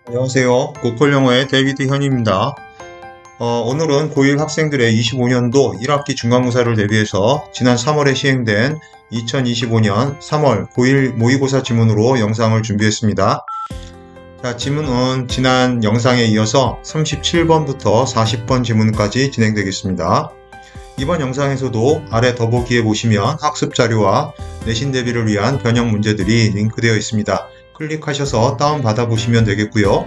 안녕하세요. 고퀄 영어의 데이비드 현입니다. 오늘은 고1 학생들의 25년도 1학기 중간고사를 대비해서 지난 3월에 시행된 2025년 3월 고1 모의고사 지문으로 영상을 준비했습니다. 자, 지문은 지난 영상에 이어서 37번부터 40번 지문까지 진행되겠습니다. 이번 영상에서도 아래 더보기에 보시면 학습 자료와 내신 대비를 위한 변형 문제들이 링크되어 있습니다. 클릭하셔서 다운받아 보시면 되겠고요.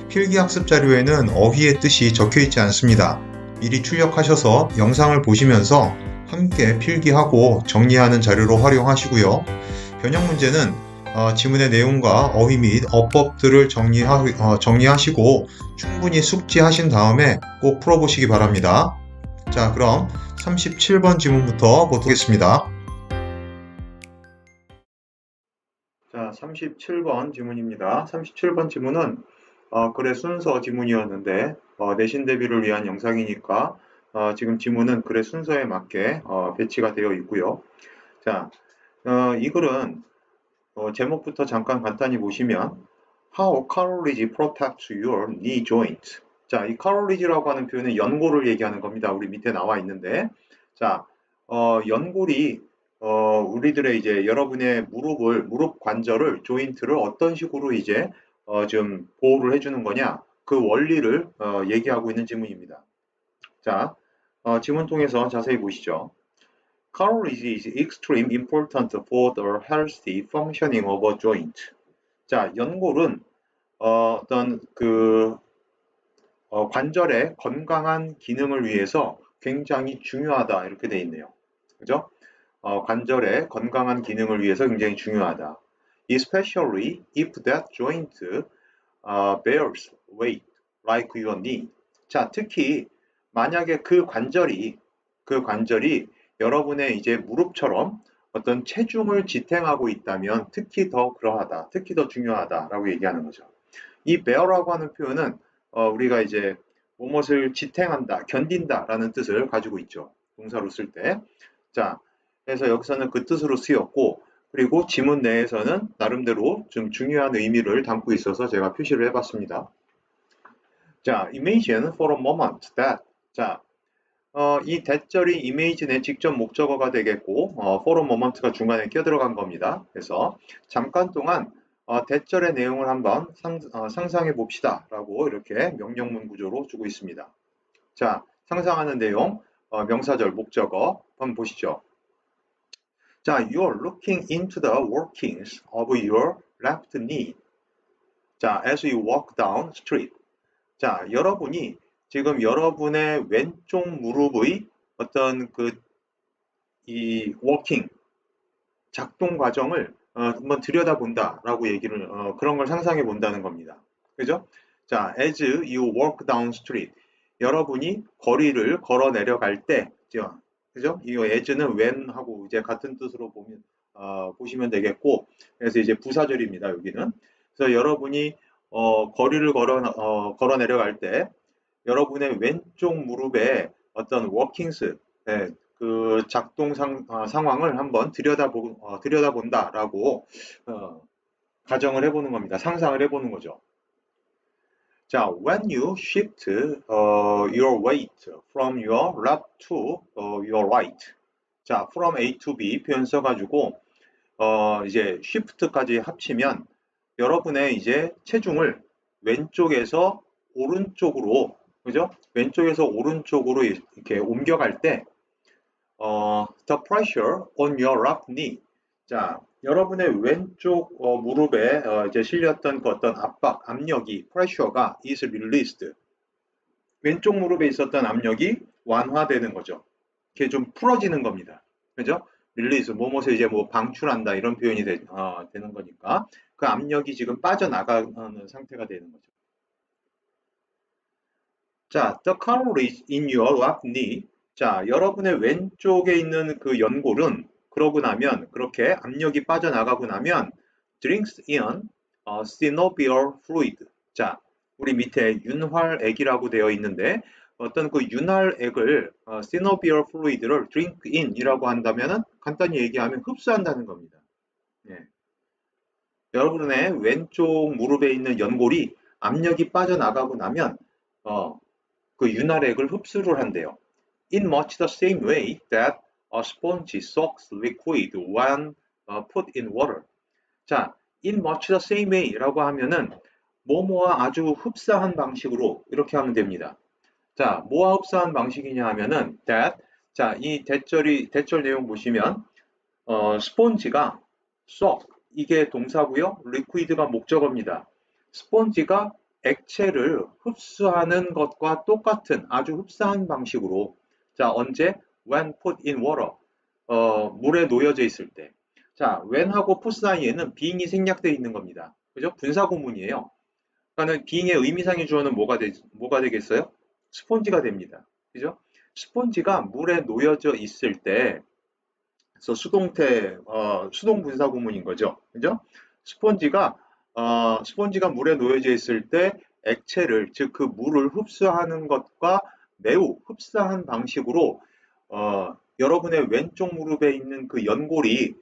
필기 학습 자료에는 어휘의 뜻이 적혀 있지 않습니다. 미리 출력하셔서 영상을 보시면서 함께 필기하고 정리하는 자료로 활용하시고요. 변형 문제는 지문의 내용과 어휘 및 어법들을 정리하시고 충분히 숙지하신 다음에 꼭 풀어보시기 바랍니다. 자, 그럼 37번 지문부터 보겠습니다. 자, 37번 지문입니다. 37번 지문은 글의 순서 지문이었는데 내신 대비를 위한 영상이니까 지금 지문은 글의 순서에 맞게 배치가 되어 있고요. 자, 이 글은 제목부터 잠깐 간단히 보시면 How cartilage protects your knee joint. 자, 이 cartilage라고 하는 표현은 연골을 얘기하는 겁니다. 우리 밑에 나와 있는데, 자, 연골이 우리들의 이제 여러분의 무릎 관절을 조인트를 어떤 식으로 이제 좀 보호를 해주는 거냐 그 원리를 얘기하고 있는 지문입니다. 자, 지문 통해서 자세히 보시죠. Cartilage is extremely important for the healthy functioning of a joint. 자, 연골은 어떤 그 관절의 건강한 기능을 위해서 굉장히 중요하다 이렇게 돼 있네요. 그죠? 관절의 건강한 기능을 위해서 굉장히 중요하다. Especially if that joint bears weight like your knee. 자, 특히 만약에 그 관절이 여러분의 이제 무릎처럼 어떤 체중을 지탱하고 있다면 특히 더 그러하다, 특히 더 중요하다라고 얘기하는 거죠. 이 bear라고 하는 표현은 우리가 이제 무엇을 지탱한다, 견딘다라는 뜻을 가지고 있죠. 동사로 쓸 때. 자, 그래서 여기서는 그 뜻으로 쓰였고, 그리고 지문 내에서는 나름대로 좀 중요한 의미를 담고 있어서 제가 표시를 해봤습니다. 자, imagine for a moment that. 자, 이 대절이 imagine의 직접 목적어가 되겠고, for a moment가 중간에 껴들어간 겁니다. 그래서 잠깐 동안 대절의 내용을 한번 상상해 봅시다. 라고 이렇게 명령문 구조로 주고 있습니다. 자, 상상하는 내용, 명사절, 목적어 한번 보시죠. 자, you're looking into the workings of your left knee. 자, as you walk down street. 자, 여러분이 지금 여러분의 왼쪽 무릎의 어떤 이 워킹, 작동 과정을 한번 들여다본다라고 얘기를 그런 걸 상상해 본다는 겁니다. 그죠? 자, as you walk down street. 여러분이 거리를 걸어 내려갈 때, 그죠? 이 as는 when하고 이제 같은 뜻으로 보시면 되겠고, 그래서 이제 부사절입니다. 여기는. 그래서 여러분이 거리를 걸어 내려갈 때 여러분의 왼쪽 무릎에 어떤 워킹스, 그 작동 상황을 한번 들여다본다라고 가정을 해보는 겁니다. 상상을 해보는 거죠. 자, when you shift your weight from your left to your right. 자, from A to B 표현 써가지고 이제 shift까지 합치면 여러분의 이제 체중을 왼쪽에서 오른쪽으로, 그죠? 왼쪽에서 오른쪽으로 이렇게 옮겨갈 때 the pressure on your left knee. 자, 여러분의 왼쪽 무릎에 이제 실렸던 그 어떤 압력이 pressure가 is released. 왼쪽 무릎에 있었던 압력이 완화되는 거죠. 이게 좀 풀어지는 겁니다. 그죠? 릴리즈, 뭐뭐서 이제 뭐 방출한다 이런 표현이 되는 거니까 그 압력이 지금 빠져나가는 상태가 되는 거죠. 자, the cartilage in your left knee. 자, 여러분의 왼쪽에 있는 그 연골은 그러고 나면 그렇게 압력이 빠져나가고 나면 drinks in synovial fluid. 자, 우리 밑에 윤활액이라고 되어 있는데 어떤 그 윤활액을 synovial fluid를 drink in이라고 한다면은 간단히 얘기하면 흡수한다는 겁니다. 예. 여러분의 왼쪽 무릎에 있는 연골이 압력이 빠져나가고 나면 그 윤활액을 흡수를 한대요. In much the same way that a sponge soaks liquid when put in water. 자, in much the same way라고 하면은 뭐뭐와 아주 흡사한 방식으로 이렇게 하면 됩니다. 자, 뭐와 흡사한 방식이냐 하면은 that. 자, 이 대절 내용 보시면 스폰지가 soak 이게 동사고요. liquid가 목적어입니다. 스폰지가 액체를 흡수하는 것과 똑같은 아주 흡사한 방식으로 자, 언제? when put in water. 물에 놓여져 있을 때. 자, when하고 put 사이에는 being이 생략되어 있는 겁니다. 그죠? 분사구문이에요. 그러니까 being의 의미상의 주어는 뭐가 되겠어요? 스폰지가 됩니다. 그죠? 스폰지가 물에 놓여져 있을 때, 그래서 수동 분사구문인 거죠. 그죠? 스폰지가, 스폰지가 물에 놓여져 있을 때 액체를, 즉 그 물을 흡수하는 것과 매우 흡사한 방식으로, 여러분의 왼쪽 무릎에 있는 그 연골이,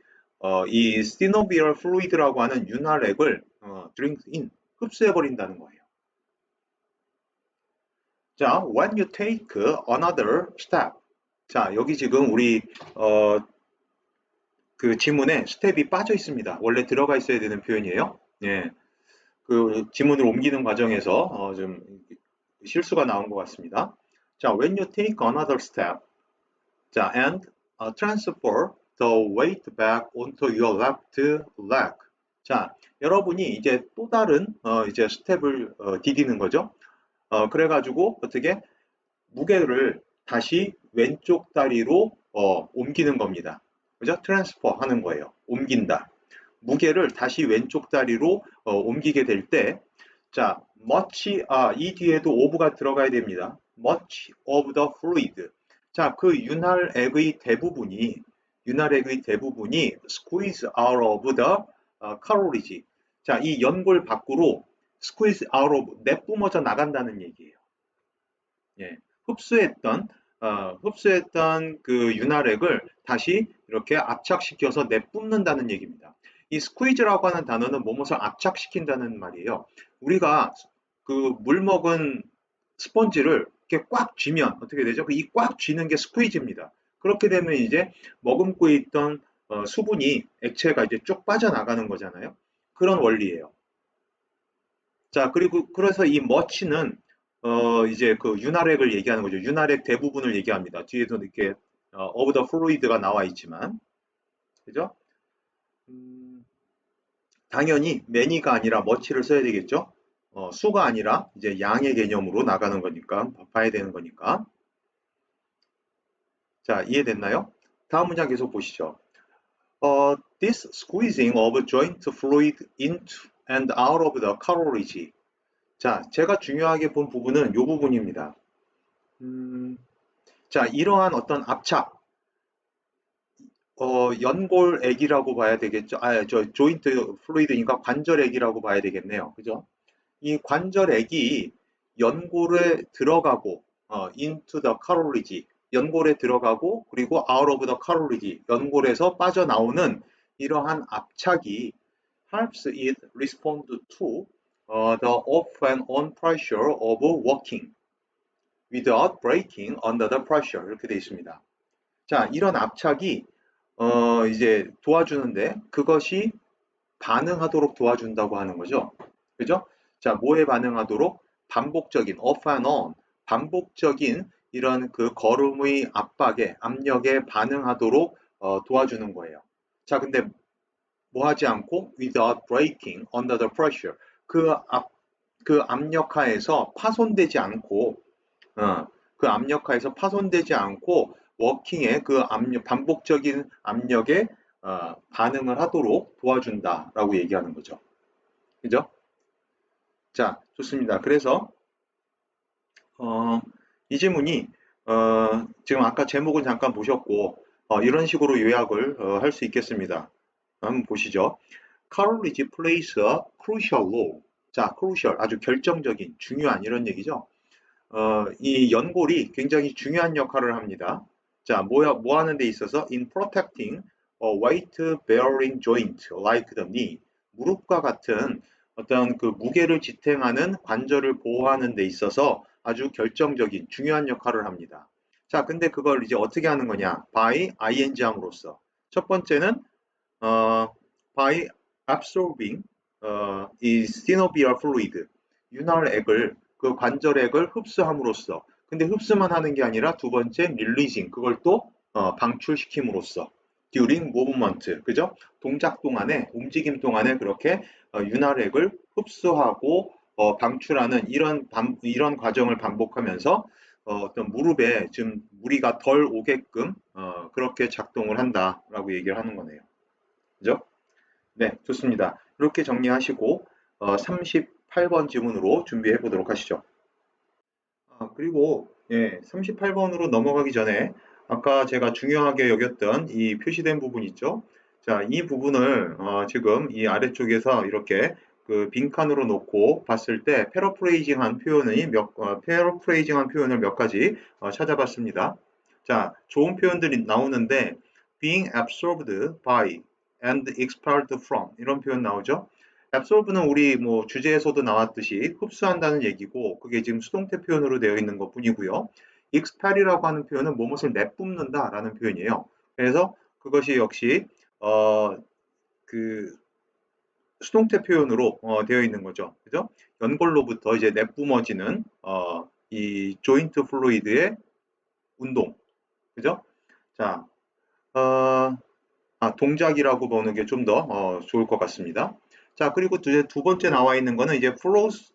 이 synovial fluid라고 하는 윤활액을, drink in, 흡수해버린다는 거예요. 자, when you take another step. 자, 여기 지금 우리 그 지문에 스텝이 빠져 있습니다. 원래 들어가 있어야 되는 표현이에요. 예, 그 지문을 옮기는 과정에서 좀 실수가 나온 것 같습니다. 자, when you take another step. 자, and transfer the weight back onto your left leg. 자, 여러분이 이제 또 다른 이제 스텝을 디디는 거죠. 그래가지고 어떻게 무게를 다시 왼쪽 다리로 옮기는 겁니다. 그죠? 트랜스퍼 하는 거예요. 옮긴다. 무게를 다시 왼쪽 다리로 옮기게 될 때, 자, much, 이 뒤에도 of가 들어가야 됩니다. much of the fluid. 자, 그 윤활액의 대부분이 squeeze out of the cartilage. 자, 이 연골 밖으로 squeeze out of, 내뿜어져 나간다는 얘기예요. 예, 흡수했던 그 윤활액을 다시 이렇게 압착시켜서 내뿜는다는 얘기입니다. 이 squeeze라고 하는 단어는 뭐뭇을 압착시킨다는 말이에요. 우리가 그 물 먹은 스펀지를 이렇게 꽉 쥐면 어떻게 되죠? 이 꽉 쥐는 게 squeeze입니다. 그렇게 되면 이제 머금고 있던 수분이 액체가 이제 쭉 빠져나가는 거잖아요. 그런 원리예요. 자, 그리고 그래서 이 much는 이제 그 윤활액을 얘기하는 거죠. 윤활액 대부분을 얘기합니다. 뒤에도 이렇게 of the fluid가 나와 있지만, 그죠? 당연히 many가 아니라 much를 써야 되겠죠. 수가 아니라 이제 양의 개념으로 나가는 거니까 봐야 되는 거니까. 자, 이해됐나요? 다음 문장 계속 보시죠. This squeezing of joint fluid into and out of the cartilage. 자, 제가 중요하게 본 부분은 이 부분입니다. 자, 이러한 어떤 압착, 연골액이라고 봐야 되겠죠. 조인트 플루이드니까 관절액이라고 봐야 되겠네요. 그죠? 이 관절액이 연골에 들어가고, into the cartilage, 연골에 들어가고, 그리고 out of the cartilage, 연골에서 빠져나오는 이러한 압착이 helps it respond to the off and on pressure of walking without breaking under the pressure. 이렇게 되어 있습니다. 자, 이런 압착이 이제 도와주는데 그것이 반응하도록 도와준다고 하는 거죠. 그죠? 자, 뭐에 반응하도록? 반복적인 off and on, 반복적인 이런 그 걸음의 압력에 반응하도록 도와주는 거예요. 자, 근데 뭐 하지 않고 without breaking under the pressure. 그 압력하에서 파손되지 않고 워킹의 그 반복적인 압력에 반응을 하도록 도와준다라고 얘기하는 거죠. 그죠? 자, 좋습니다. 그래서 이 질문이 지금 아까 제목은 잠깐 보셨고 이런 식으로 요약을 할 수 있겠습니다. 한번 보시죠. Cartilage plays a crucial role. 자, crucial, 아주 결정적인, 중요한 이런 얘기죠. 이 연골이 굉장히 중요한 역할을 합니다. 자, 뭐 하는 데 있어서 in protecting a weight-bearing joint like the knee. 무릎과 같은 어떤 그 무게를 지탱하는 관절을 보호하는 데 있어서 아주 결정적인 중요한 역할을 합니다. 자, 근데 그걸 이제 어떻게 하는 거냐? by ing 함으로써. 첫 번째는 by absorbing 이 synovial fluid, 윤활액을 그 관절액을 흡수함으로써. 근데 흡수만 하는 게 아니라 두 번째 releasing 그걸 또 방출시킴으로써 during movement 그죠? 동작 동안에 움직임 동안에 그렇게 윤활액을 흡수하고 방출하는 이런 과정을 반복하면서 어떤 무릎에 좀 무리가 덜 오게끔 그렇게 작동을 한다라고 얘기를 하는 거네요. 그죠? 네, 좋습니다. 이렇게 정리하시고 38번 지문으로 준비해 보도록 하시죠. 그리고 예, 38번으로 넘어가기 전에 아까 제가 중요하게 여겼던 이 표시된 부분 있죠? 자, 이 부분을 지금 이 아래쪽에서 이렇게 그 빈칸으로 놓고 봤을 때 패러프레이징한 표현을 몇 가지 찾아봤습니다. 자, 좋은 표현들이 나오는데 being absorbed by and expelled from 이런 표현 나오죠? absorb는 우리 뭐 주제에서도 나왔듯이 흡수한다는 얘기고 그게 지금 수동태 표현으로 되어 있는 것 뿐이고요. expel이라고 하는 표현은 무엇을 내뿜는다라는 표현이에요. 그래서 그것이 역시 어, 그 수동태 표현으로 되어 있는 거죠. 그죠? 연골로부터 이제 내뿜어지는 이 조인트 플루이드의 운동. 그죠? 자, 어, 동작이라고 보는 게 좀 더 좋을 것 같습니다. 자, 그리고 두 번째 나와 있는 거는 이제 flows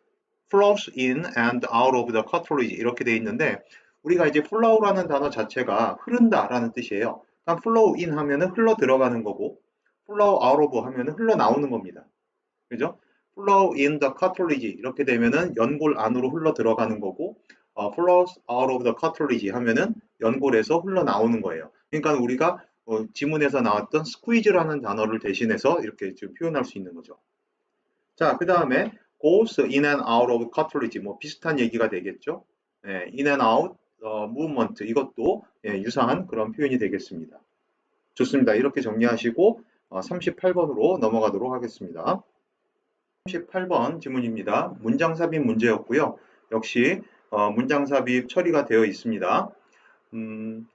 in and out of the cartilage 이렇게 돼 있는데 우리가 이제 flow라는 단어 자체가 흐른다라는 뜻이에요. 그러니까 flow in 하면은 흘러 들어가는 거고 flow out of 하면은 흘러 나오는 겁니다. 그죠? flow in the cartilage 이렇게 되면은 연골 안으로 흘러 들어가는 거고 flows out of the cartilage 하면은 연골에서 흘러 나오는 거예요. 그러니까 우리가 지문에서 나왔던 squeeze라는 단어를 대신해서 이렇게 지금 표현할 수 있는 거죠. 자, 그 다음에 goes in and out of cartilage 뭐 비슷한 얘기가 되겠죠. 예, in and out movement 이것도 예, 유사한 그런 표현이 되겠습니다. 좋습니다. 이렇게 정리하시고 38번으로 넘어가도록 하겠습니다. 38번 지문입니다. 문장 삽입 문제였고요. 역시 문장 삽입 처리가 되어 있습니다.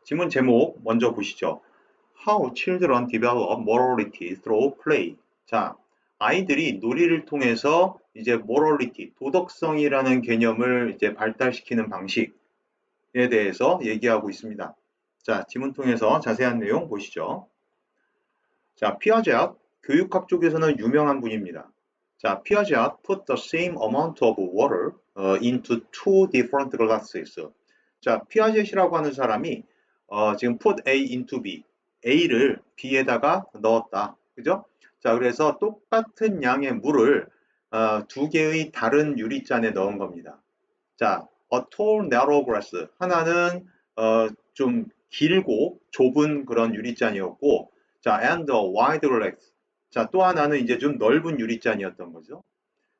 지문 제목 먼저 보시죠. How children develop morality through play. 자, 아이들이 놀이를 통해서 이제 morality, 도덕성이라는 개념을 이제 발달시키는 방식에 대해서 얘기하고 있습니다. 자, 지문 통해서 자세한 내용 보시죠. 자, 피아제트 교육학 쪽에서는 유명한 분입니다. 자, 피아제트 put the same amount of water into two different glasses. 자, 피아제트라고 하는 사람이 지금 put A into B, A를 B에다가 넣었다. 그죠? 자, 그래서 똑같은 양의 물을 두 개의 다른 유리잔에 넣은 겁니다. 자, a tall narrow glass. 하나는 좀 길고 좁은 그런 유리잔이었고, 자, and a wide glass. 자, 또 하나는 이제 좀 넓은 유리잔이었던 거죠.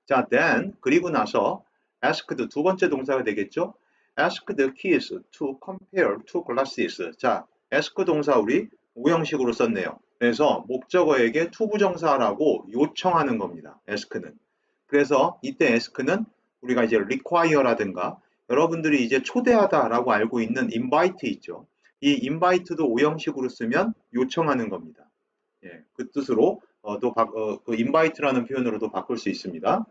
자, then 그리고 나서 asked 두 번째 동사가 되겠죠. ask the kids to compare two glasses. 자, ask 동사 우리 오형식으로 썼네요. 그래서 목적어에게 투부정사라고 요청하는 겁니다. ask는. 그래서 이때 ask는 우리가 이제 require라든가 여러분들이 이제 초대하다라고 알고 있는 invite 있죠. 이 invite도 오형식으로 쓰면 요청하는 겁니다. 예, 그 뜻으로 그 invite라는 표현으로도 바꿀 수 있습니다.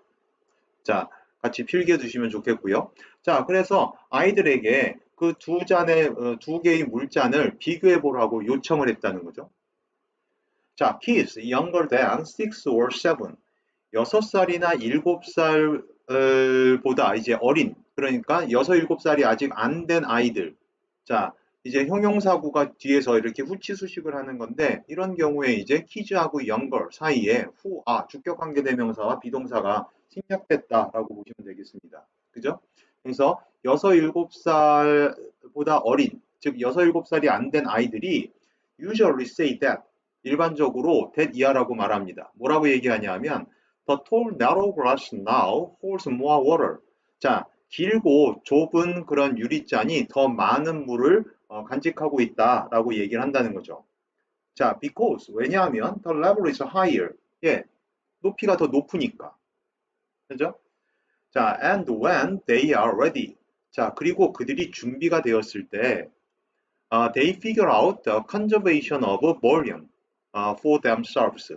자, 같이 필기해 두시면 좋겠고요. 자, 그래서 아이들에게 그 두 개의 물잔을 비교해 보라고 요청을 했다는 거죠. 자, kids younger than 6 or 7. 6살이나 7살보다 이제 어린, 그러니까 6, 7살이 아직 안 된 아이들. 자, 이제 형용사구가 뒤에서 이렇게 후치수식을 하는 건데, 이런 경우에 이제 키즈하고 younger 사이에 주격 관계대명사와 비동사가 생략됐다라고 보시면 되겠습니다. 그죠? 그래서 6, 7살보다 어린, 즉 6, 7살이 안 된 아이들이 usually say that, 일반적으로 that 이하라고 말합니다. 뭐라고 얘기하냐 하면 The tall narrow glass now holds more water. 자, 길고 좁은 그런 유리잔이 더 많은 물을 간직하고 있다라고 얘기를 한다는 거죠. 자, because 왜냐하면 the level is higher. 예, 높이가 더 높으니까. 그죠? 자, and when they are ready. 자, 그리고 그들이 준비가 되었을 때, they figure out the conservation of volume for themselves.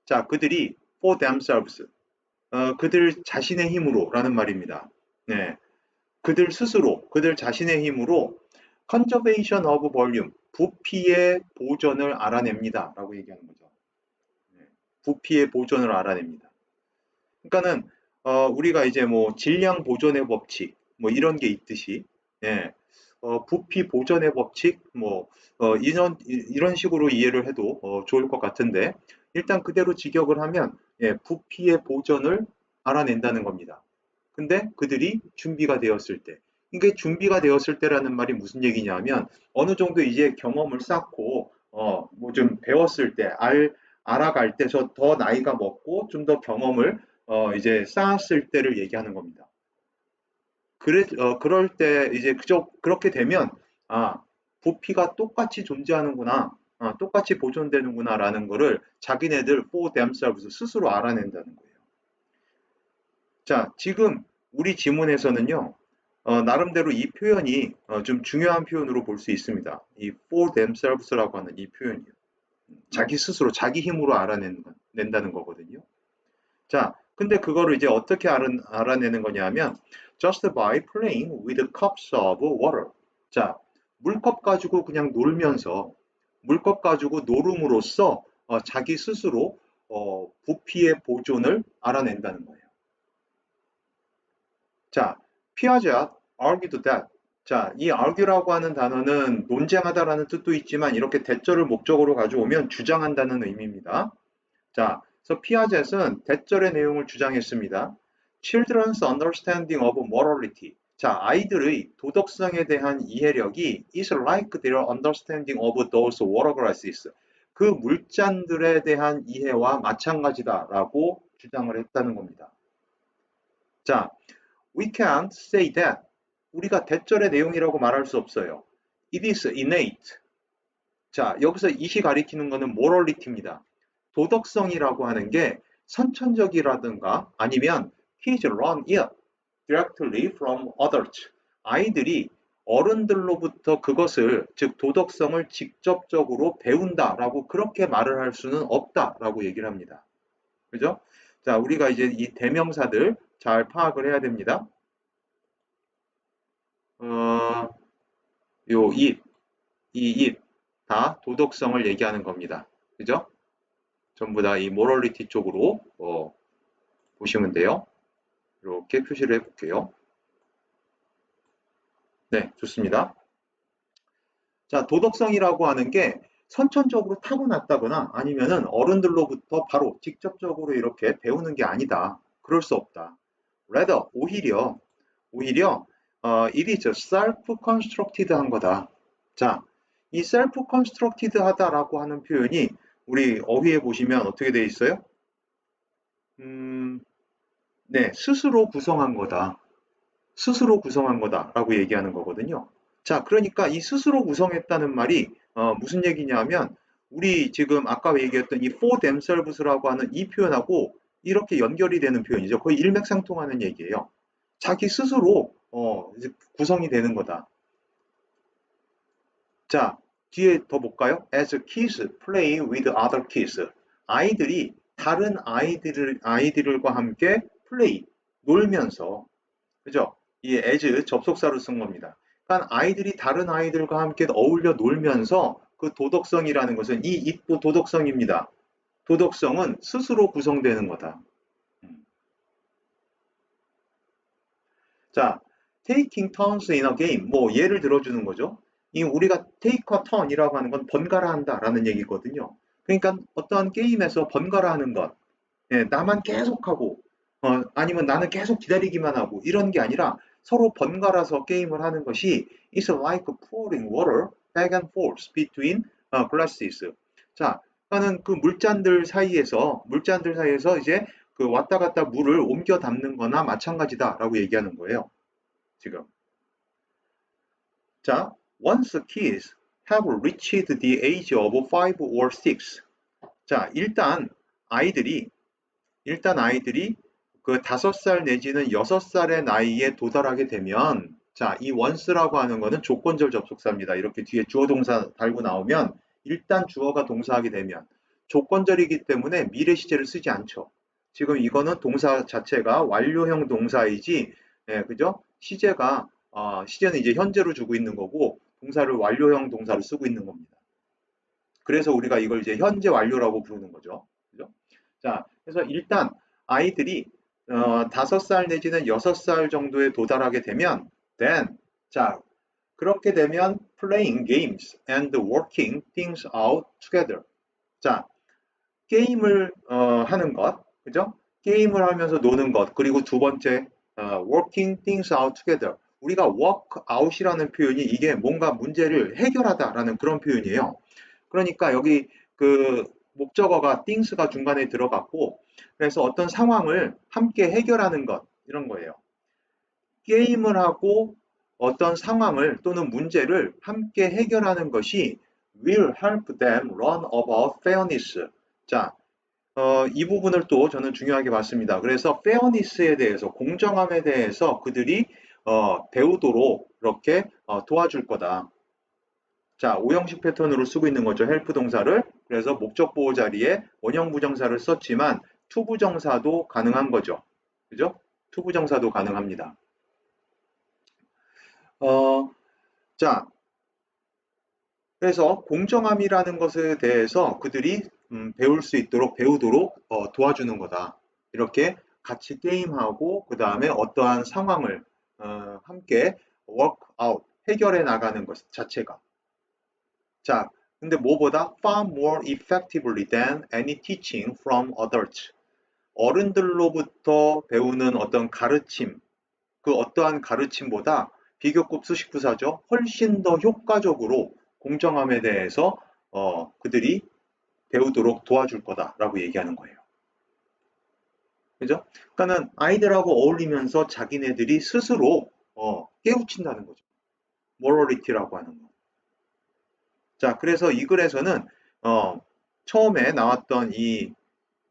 자, 그들이 for themselves. 그들 자신의 힘으로라는 말입니다. 네, 그들 스스로, 그들 자신의 힘으로 conservation of volume, 부피의 보존을 알아냅니다. 라고 얘기하는 거죠. 네, 부피의 보존을 알아냅니다. 그러니까는 우리가 이제 뭐 질량 보존의 법칙 뭐 이런 게 있듯이 예, 부피 보존의 법칙 뭐 이런 식으로 이해를 해도 좋을 것 같은데 일단 그대로 직역을 하면 예, 부피의 보존을 알아낸다는 겁니다. 근데 그들이 준비가 되었을 때 이게 준비가 되었을 때라는 말이 무슨 얘기냐면 어느 정도 이제 경험을 쌓고 뭐 좀 배웠을 때 알아갈 때 저 더 나이가 먹고 좀 더 경험을 이제 쌓았을 때를 얘기하는 겁니다. 그럴 때 이제 그렇게 되면 아 부피가 똑같이 존재하는구나, 똑같이 보존되는구나라는 거를 자기네들 for themselves 스스로 알아낸다는 거예요. 자, 지금 우리 지문에서는요, 나름대로 이 표현이 좀 중요한 표현으로 볼 수 있습니다. 이 for themselves라고 하는 이 표현이요. 자기 스스로, 자기 힘으로 낸다는 거거든요. 자, 근데 그거를 이제 어떻게 알아내는 거냐면 just by playing with cups of water. 자, 물컵 가지고 그냥 놀면서 물컵 가지고 놀음으로써 자기 스스로 부피의 보존을 알아낸다는 거예요. 자, 피아제트 argued that. 자, 이 argue라고 하는 단어는 논쟁하다라는 뜻도 있지만 이렇게 대절을 목적으로 가져오면 주장한다는 의미입니다. 자, 그래서 피아젯은 대절의 내용을 주장했습니다. Children's understanding of morality. 자, 아이들의 도덕성에 대한 이해력이 is like their understanding of those water glasses. 그 물잔들에 대한 이해와 마찬가지다라고 주장을 했다는 겁니다. 자, we can't say that. 우리가 대절의 내용이라고 말할 수 없어요. It is innate. 자, 여기서 it이 가리키는 것은 morality입니다. 도덕성이라고 하는 게 선천적이라든가 아니면 kids learn it directly from others. 아이들이 어른들로부터 그것을 즉 도덕성을 직접적으로 배운다라고 그렇게 말을 할 수는 없다라고 얘기를 합니다. 그죠? 자, 우리가 이제 이 대명사들 잘 파악을 해야 됩니다. 요 it, 이 it 다 도덕성을 얘기하는 겁니다. 그죠? 전부 다 이 모럴리티 쪽으로 보시면 돼요. 이렇게 표시를 해볼게요. 네, 좋습니다. 자, 도덕성이라고 하는 게 선천적으로 타고났다거나 아니면은 어른들로부터 바로 직접적으로 이렇게 배우는 게 아니다. 그럴 수 없다. rather, 오히려 it is self-constructed 한 거다. 자, 이 self-constructed 하다라고 하는 표현이 우리 어휘에 보시면 어떻게 되어 있어요? 네, 스스로 구성한 거다. 스스로 구성한 거다라고 얘기하는 거거든요. 자, 그러니까 이 스스로 구성했다는 말이 무슨 얘기냐면 우리 지금 아까 얘기했던 이 for themselves라고 하는 이 표현하고 이렇게 연결이 되는 표현이죠. 거의 일맥상통하는 얘기예요. 자기 스스로 이제 구성이 되는 거다. 자, 뒤에 더 볼까요? As kids play with other kids. 아이들이 다른 아이들과 함께 play, 놀면서 그죠? 이 as 접속사로 쓴 겁니다. 그러니까 아이들이 다른 아이들과 함께 어울려 놀면서 그 도덕성이라는 것은 이 입도 도덕성입니다. 도덕성은 스스로 구성되는 거다. 자, taking turns in a game. 뭐 예를 들어주는 거죠. 이 우리가 take a turn이라고 하는 건 번갈아 한다라는 얘기거든요. 그러니까 어떠한 게임에서 번갈아 하는 것, 예, 나만 계속하고 아니면 나는 계속 기다리기만 하고 이런 게 아니라 서로 번갈아서 게임을 하는 것이 is like pouring water back and forth between glasses. 자, 그러니까는 그 물잔들 사이에서 이제 그 왔다 갔다 물을 옮겨 담는 거나 마찬가지다라고 얘기하는 거예요. 지금. 자, once kids have reached the age of 5 or 6. 자, 일단 아이들이 그 5살 내지는 6살의 나이에 도달하게 되면 자, 이 once라고 하는 거는 조건절 접속사입니다. 이렇게 뒤에 주어 동사 달고 나오면 일단 주어가 동사하게 되면 조건절이기 때문에 미래 시제를 쓰지 않죠. 지금 이거는 동사 자체가 완료형 동사이지, 예, 그죠? 시제는 이제 현재로 주고 있는 거고 동사를 완료형 동사를 쓰고 있는 겁니다. 그래서 우리가 이걸 이제 현재 완료라고 부르는 거죠. 그죠? 자, 그래서 일단 아이들이 5살 내지는 6살 정도에 도달하게 되면 then 자, 그렇게 되면 playing games and working things out together. 자, 게임을 하는 것, 그죠? 게임을 하면서 노는 것, 그리고 두 번째 working things out together. 우리가 work out이라는 표현이 이게 뭔가 문제를 해결하다라는 그런 표현이에요. 그러니까 여기 그 목적어가 things가 중간에 들어갔고, 그래서 어떤 상황을 함께 해결하는 것, 이런 거예요. 게임을 하고 어떤 상황을 또는 문제를 함께 해결하는 것이 will help them learn about fairness. 자, 이 부분을 또 저는 중요하게 봤습니다. 그래서 fairness에 대해서, 공정함에 대해서 그들이 배우도록 이렇게 도와줄 거다. 자, 오형식 패턴으로 쓰고 있는 거죠. 헬프 동사를. 그래서 목적 보호 자리에 원형 부정사를 썼지만 투부정사도 가능한 거죠. 그죠? 투부정사도 가능합니다. 어, 자, 그래서 공정함이라는 것에 대해서 그들이 배우도록 도와주는 거다. 이렇게 같이 게임하고 그 다음에 어떠한 상황을 함께 work out, 해결해 나가는 것 자체가. 자, 근데 뭐보다 far more effectively than any teaching from adults. 어른들로부터 배우는 어떤 가르침, 그 어떠한 가르침보다 비교급 수식부사죠. 훨씬 더 효과적으로 공정함에 대해서 그들이 배우도록 도와줄 거다라고 얘기하는 거예요. 그죠? 그러니까는 아이들하고 어울리면서 자기네들이 스스로 깨우친다는 거죠. morality라고 하는 거. 자, 그래서 이 글에서는 처음에 나왔던 이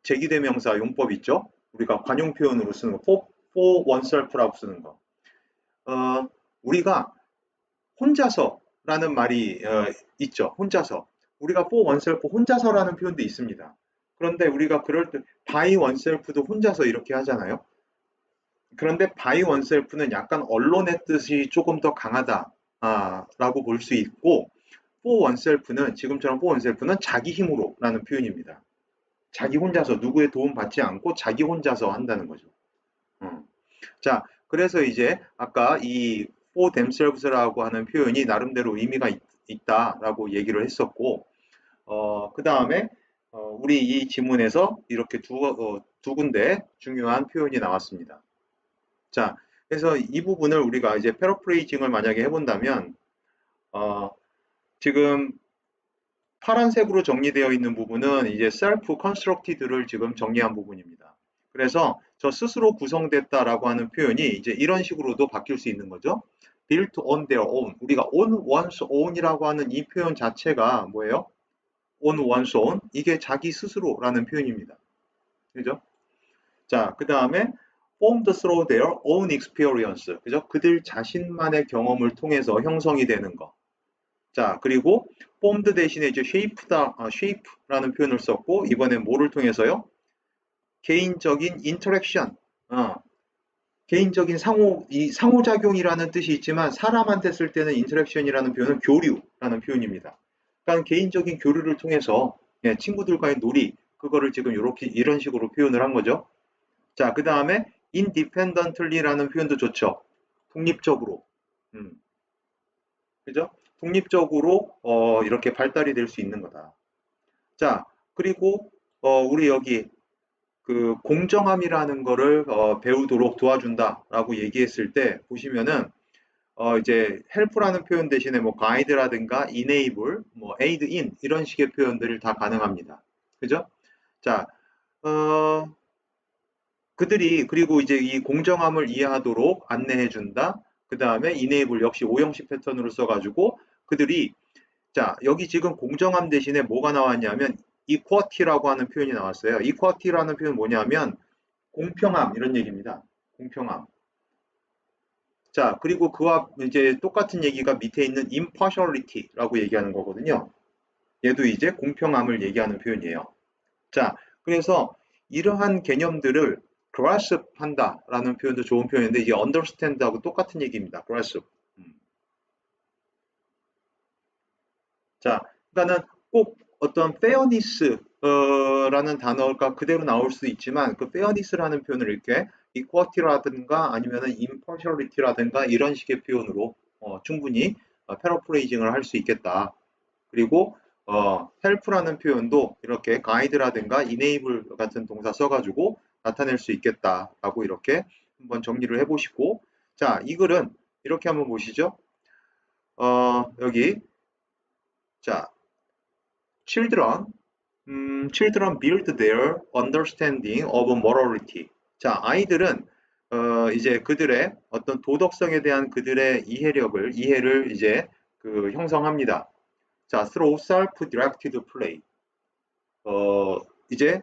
제기대명사 용법 있죠? 우리가 관용 표현으로 쓰는 거, for oneself라고 쓰는 거. 우리가 혼자서라는 말이 있죠. 혼자서. 우리가 for oneself, 혼자서라는 표현도 있습니다. 그런데 우리가 그럴 때 by oneself도 혼자서 이렇게 하잖아요. 그런데 by oneself는 약간 언론의 뜻이 조금 더 강하다 라고 볼 수 있고 for oneself는 지금처럼 for oneself는 자기 힘으로라는 표현입니다. 자기 혼자서 누구의 도움 받지 않고 자기 혼자서 한다는 거죠. 자, 그래서 이제 아까 이 for themselves라고 하는 표현이 나름대로 의미가 있다라고 얘기를 했었고, 그 다음에 우리 이 지문에서 이렇게 두 군데 중요한 표현이 나왔습니다. 자, 그래서 이 부분을 우리가 이제 패러프레이징을 만약에 해본다면, 지금 파란색으로 정리되어 있는 부분은 이제 self constructed를 지금 정리한 부분입니다. 그래서 저 스스로 구성됐다라고 하는 표현이 이제 이런 식으로도 바뀔 수 있는 거죠. built on their own. 우리가 on one's own이라고 하는 이 표현 자체가 뭐예요? on one's own. 이게 자기 스스로라는 표현입니다. 그죠? 자, 그 다음에 formed through their own experience. 그죠? 그들 자신만의 경험을 통해서 형성이 되는 거. 자, 그리고 formed 대신에 이제 shape라는 표현을 썼고, 이번에 뭐를 통해서요? 개인적인 interaction, 개인적인 상호작용이라는 뜻이 있지만, 사람한테 쓸 때는 interaction이라는 표현은 교류라는 표현입니다. 그러니까 개인적인 교류를 통해서, 예, 친구들과의 놀이, 그거를 지금 이런 식으로 표현을 한 거죠. 자, 그 다음에 independently라는 표현도 좋죠. 독립적으로. 그죠? 독립적으로 이렇게 발달이 될 수 있는 거다. 자, 그리고 우리 여기 그 공정함이라는 거를 배우도록 도와준다라고 얘기했을 때 보시면은 이제 help라는 표현 대신에 뭐 guide라든가 enable, 뭐 aid in 이런 식의 표현들을 다 가능합니다. 그죠? 자, 그들이 그리고 이제 이 공정함을 이해하도록 안내해준다. 그 다음에 enable 역시 오형식 패턴으로 써가지고 그들이 자 여기 지금 공정함 대신에 뭐가 나왔냐면 equality라고 하는 표현이 나왔어요. equality라는 표현은 뭐냐면 공평함 이런 얘기입니다. 공평함. 자, 그리고 그와 이제 똑같은 얘기가 밑에 있는 impartiality라고 얘기하는 거거든요. 얘도 이제 공평함을 얘기하는 표현이에요. 자, 그래서 이러한 개념들을 grasp 한다라는 표현도 좋은 표현인데 이게 understand하고 똑같은 얘기입니다. grasp. 음. 자, 그러니까는 꼭 어떤 fairness 라는 단어가 그대로 나올 수도 있지만 그 fairness라는 표현을 이렇게 equality라든가 아니면은 impartiality라든가 이런 식의 표현으로 충분히 패러프레이징을 할 수 있겠다. 그리고 help라는 표현도 이렇게 guide라든가 enable 같은 동사 써가지고 나타낼 수 있겠다라고 이렇게 한번 정리를 해보시고 자, 이 글은 이렇게 한번 보시죠. 여기 자, children children build their understanding of morality. 자, 아이들은 이제 그들의 어떤 도덕성에 대한 그들의 이해를 이제 그 형성합니다. 자, through self-directed play. 이제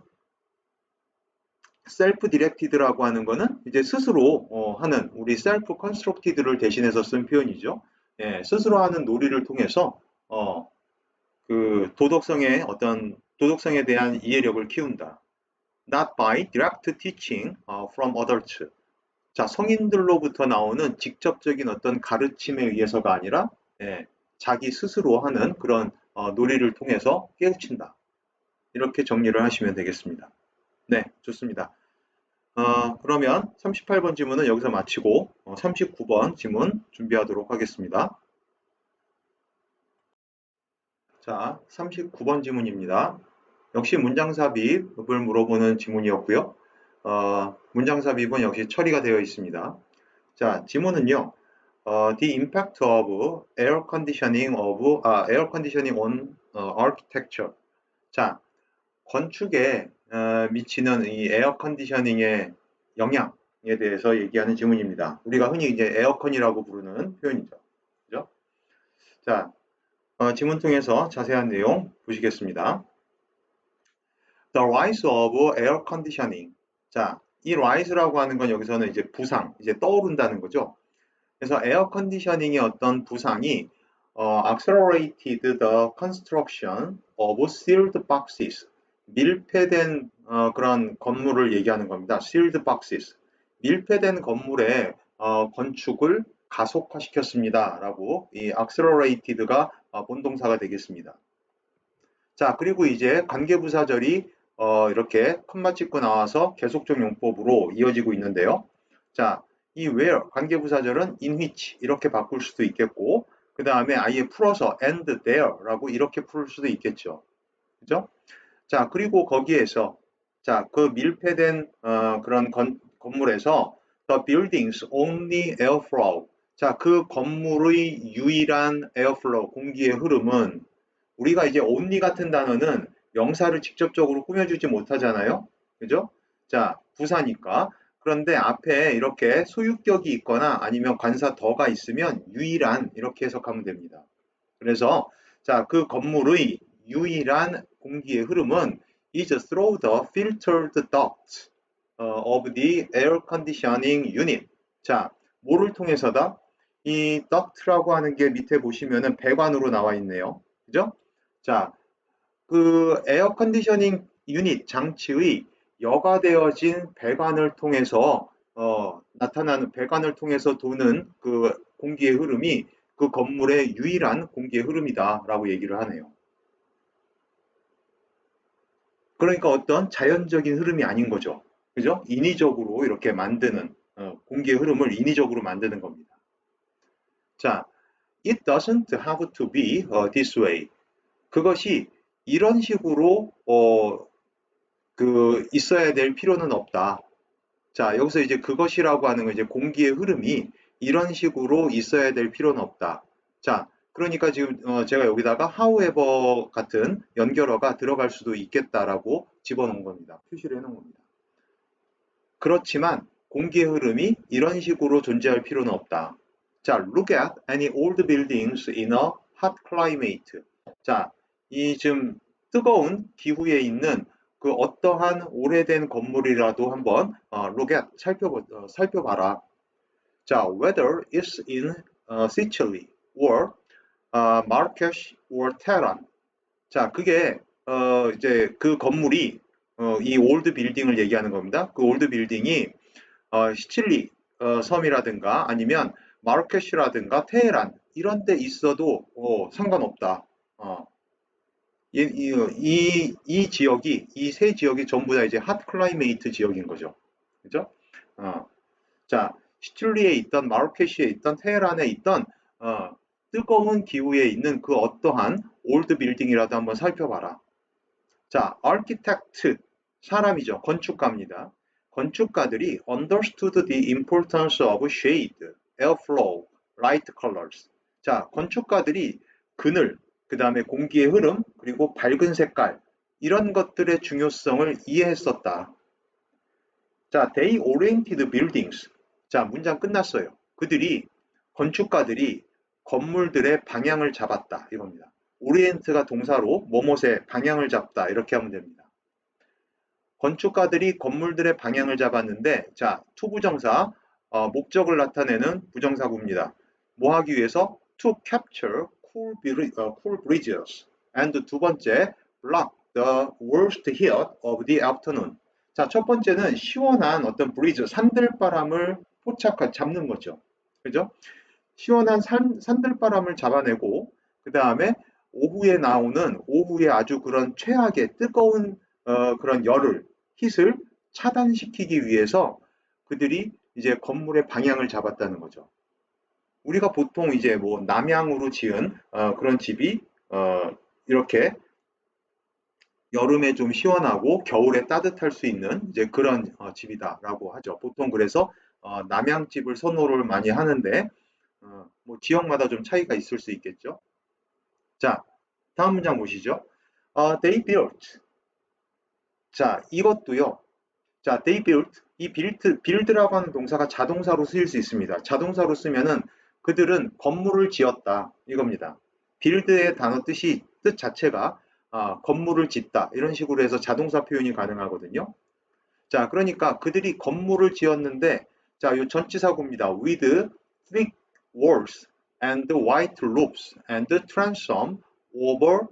self-directed라고 하는 거는 이제 스스로 하는 우리 self-constructed를 대신해서 쓴 표현이죠. 예, 스스로 하는 놀이를 통해서 그 도덕성에 대한 이해력을 키운다. Not by direct teaching from adults. 자, 성인들로부터 나오는 직접적인 어떤 가르침에 의해서가 아니라 예, 자기 스스로 하는 그런 놀이를 통해서 깨우친다. 이렇게 정리를 하시면 되겠습니다. 네, 좋습니다. 그러면 38번 지문은 여기서 마치고 39번 지문 준비하도록 하겠습니다. 자, 39번 지문입니다. 역시 문장 삽입을 물어보는 지문이었고요. 문장 삽입은 역시 처리가 되어 있습니다. 자, 지문은요. The impact of air conditioning on architecture. 자, 건축에 미치는 이 에어 컨디셔닝의 영향에 대해서 얘기하는 지문입니다. 우리가 흔히 이제 에어컨이라고 부르는 표현이죠. 그죠? 자, 지문 통해서 자세한 내용 보시겠습니다. The rise of air conditioning. 자, 이 rise라고 하는 건 여기서는 이제 부상, 이제 떠오른다는 거죠. 그래서 에어 컨디셔닝의 어떤 부상이 accelerated the construction of sealed boxes. 밀폐된 그런 건물을 얘기하는 겁니다. sealed boxes. 밀폐된 건물의 건축을 가속화시켰습니다. 라고 이 accelerated가 본동사가 되겠습니다. 자, 그리고 이제 관계부사절이 이렇게 컴마 찍고 나와서 계속적 용법으로 이어지고 있는데요. 자, 이 where 관계부사절은 in which 이렇게 바꿀 수도 있겠고 그 다음에 아예 풀어서 and there라고 이렇게 풀 수도 있겠죠. 그죠? 자, 그리고 거기에서 자, 그 밀폐된 그런 건물에서 the building's only airflow. 자, 그 건물의 유일한 airflow, 공기의 흐름은 우리가 이제 only 같은 단어는 명사를 직접적으로 꾸며주지 못하잖아요. 그죠? 자, 부사니까. 그런데 앞에 이렇게 소유격이 있거나 아니면 관사 더가 있으면 유일한 이렇게 해석하면 됩니다. 그래서 자, 그 건물의 유일한 공기의 흐름은 is through the filtered duct of the air conditioning unit. 자, 뭐를 통해서다? 이 duct라고 하는 게 밑에 보시면은 배관으로 나와 있네요. 그죠? 자, 그 에어 컨디셔닝 유닛 장치의 여과되어진 배관을 통해서 나타나는 배관을 통해서 도는 그 공기의 흐름이 그 건물의 유일한 공기의 흐름이다라고 얘기를 하네요. 그러니까 어떤 자연적인 흐름이 아닌 거죠. 그죠? 인위적으로 이렇게 만드는 공기의 흐름을 인위적으로 만드는 겁니다. 자, it doesn't have to be this way. 그것이 이런 식으로 그 있어야 될 필요는 없다. 자, 여기서 이제 그것이라고 하는 건 이제 공기의 흐름이 이런 식으로 있어야 될 필요는 없다. 자, 그러니까 지금 제가 여기다가 however 같은 연결어가 들어갈 수도 있겠다라고 집어넣은 겁니다. 표시를 해놓은 겁니다. 그렇지만 공기의 흐름이 이런 식으로 존재할 필요는 없다. 자, look at any old buildings in a hot climate. 자, 이 지금 뜨거운 기후에 있는 그 어떠한 오래된 건물이라도 한번 살펴봐라. 자, whether it's in Sicily or Marrakesh or Tehran. 자, 그게 이제 그 건물이 이 올드 빌딩을 얘기하는 겁니다. 그 올드 빌딩이 시칠리 섬이라든가 아니면 마라케슈라든가 테헤란 이런 데 있어도 상관없다. 어, 이 지역이 이 세 지역이 전부 다 이제 핫 클라이메이트 지역인 거죠. 그죠? 어, 자, 시칠리에 있던 마라케시에 있던 테헤란에 있던 어, 뜨거운 기후에 있는 그 어떠한 올드 빌딩이라도 한번 살펴봐라. 자, architect 사람이죠. 건축가입니다. 건축가들이 understood the importance of shade, airflow, light colors. 자, 건축가들이 그늘, 그 다음에 공기의 흐름, 그리고 밝은 색깔 이런 것들의 중요성을 이해했었다. 자, they oriented buildings. 자, 문장 끝났어요. 건축가들이 건물들의 방향을 잡았다. 이겁니다. 오리엔트가 동사로 뭐뭇의 방향을 잡다. 이렇게 하면 됩니다. 건축가들이 건물들의 방향을 잡았는데, 자, 투부정사, 목적을 나타내는 부정사구입니다. 뭐 하기 위해서? To capture cool breezes. And 두 번째, block the worst heat of the afternoon. 자, 첫 번째는 시원한 어떤 브리즈, 산들바람을 잡는 거죠. 그죠? 시원한 산들바람을 잡아내고, 그 다음에 오후에 아주 그런 최악의 뜨거운 그런 hit을 차단시키기 위해서 그들이 이제 건물의 방향을 잡았다는 거죠. 우리가 보통 이제 뭐 남향으로 지은 그런 집이 이렇게 여름에 좀 시원하고 겨울에 따뜻할 수 있는 이제 그런 집이다라고 하죠. 보통 그래서 남향집을 선호를 많이 하는데 뭐 지역마다 좀 차이가 있을 수 있겠죠. 자, 다음 문장 보시죠. They built. 자, 이것도요. 자, they built. 이 build라고 하는 동사가 자동사로 쓰일 수 있습니다. 자동사로 쓰면은 그들은 건물을 지었다. 이겁니다. build의 뜻 자체가 건물을 짓다. 이런 식으로 해서 자동사 표현이 가능하거든요. 자, 그러니까 그들이 건물을 지었는데, 자, 요 전치사구입니다. with thick walls and white roofs and transom over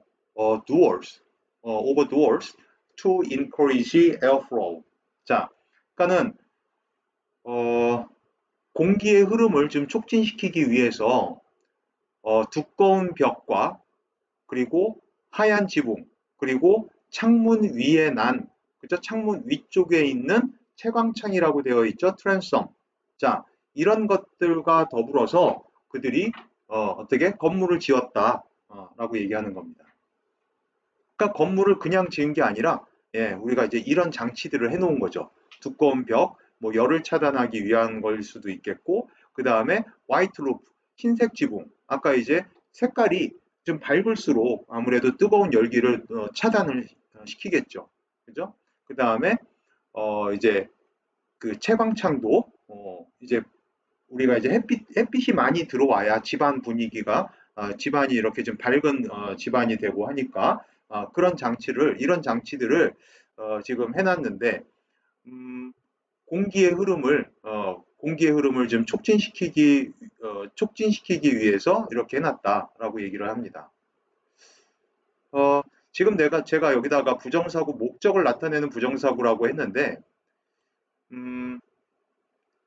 doors to encourage airflow. 자, 그러니까는 공기의 흐름을 좀 촉진시키기 위해서 두꺼운 벽과 그리고 하얀 지붕 그리고 창문 위에 그죠? 창문 위쪽에 있는 채광창이라고 되어 있죠. 트랜섬. 자, 이런 것들과 더불어서 그들이 어떻게 건물을 지었다라고 얘기하는 겁니다. 그러니까 건물을 그냥 지은 게 아니라 우리가 이제 이런 장치들을 해놓은 거죠. 두꺼운 벽, 뭐 열을 차단하기 위한 걸 수도 있겠고, 그 다음에 화이트 루프, 흰색 지붕. 아까 이제 색깔이 좀 밝을수록 아무래도 뜨거운 열기를 차단을 시키겠죠. 그죠? 그 다음에 이제 그 채광창도 이제 우리가 이제 햇빛이 많이 들어와야 집안 분위기가 집안이 이렇게 좀 밝은 집안이 되고 하니까 이런 장치들을 지금 해놨는데 음, 공기의 흐름을 좀 촉진시키기 위해서 이렇게 해놨다라고 얘기를 합니다. 지금 제가 여기다가 부정사구 목적을 나타내는 부정사구라고 했는데 음,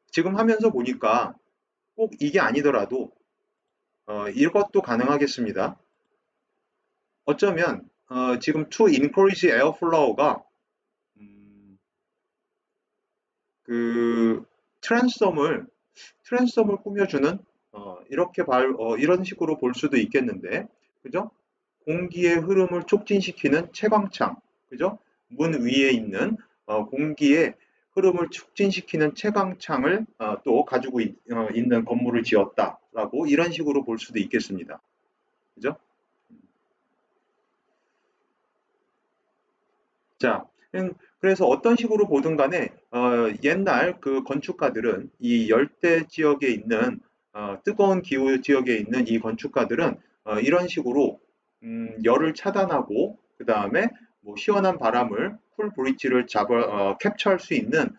지금 하면서 보니까 꼭 이게 아니더라도 이것도 가능하겠습니다. 어쩌면 지금 to encourage airflow가 그 트랜섬을 꾸며주는 이런 식으로 볼 수도 있겠는데, 그죠? 공기의 흐름을 촉진시키는 채광창, 그죠? 문 위에 있는 공기의 흐름을 촉진시키는 채광창을 또 가지고 있는 건물을 지었다라고 이런 식으로 볼 수도 있겠습니다. 그죠? 자, 그래서 어떤 식으로 보든 간에 옛날 그 건축가들은 이 열대 지역에 있는 뜨거운 기후 지역에 있는 이 건축가들은 이런 식으로 열을 차단하고 그 다음에 뭐 시원한 바람을 쿨 브릿지를 캡처할 수 있는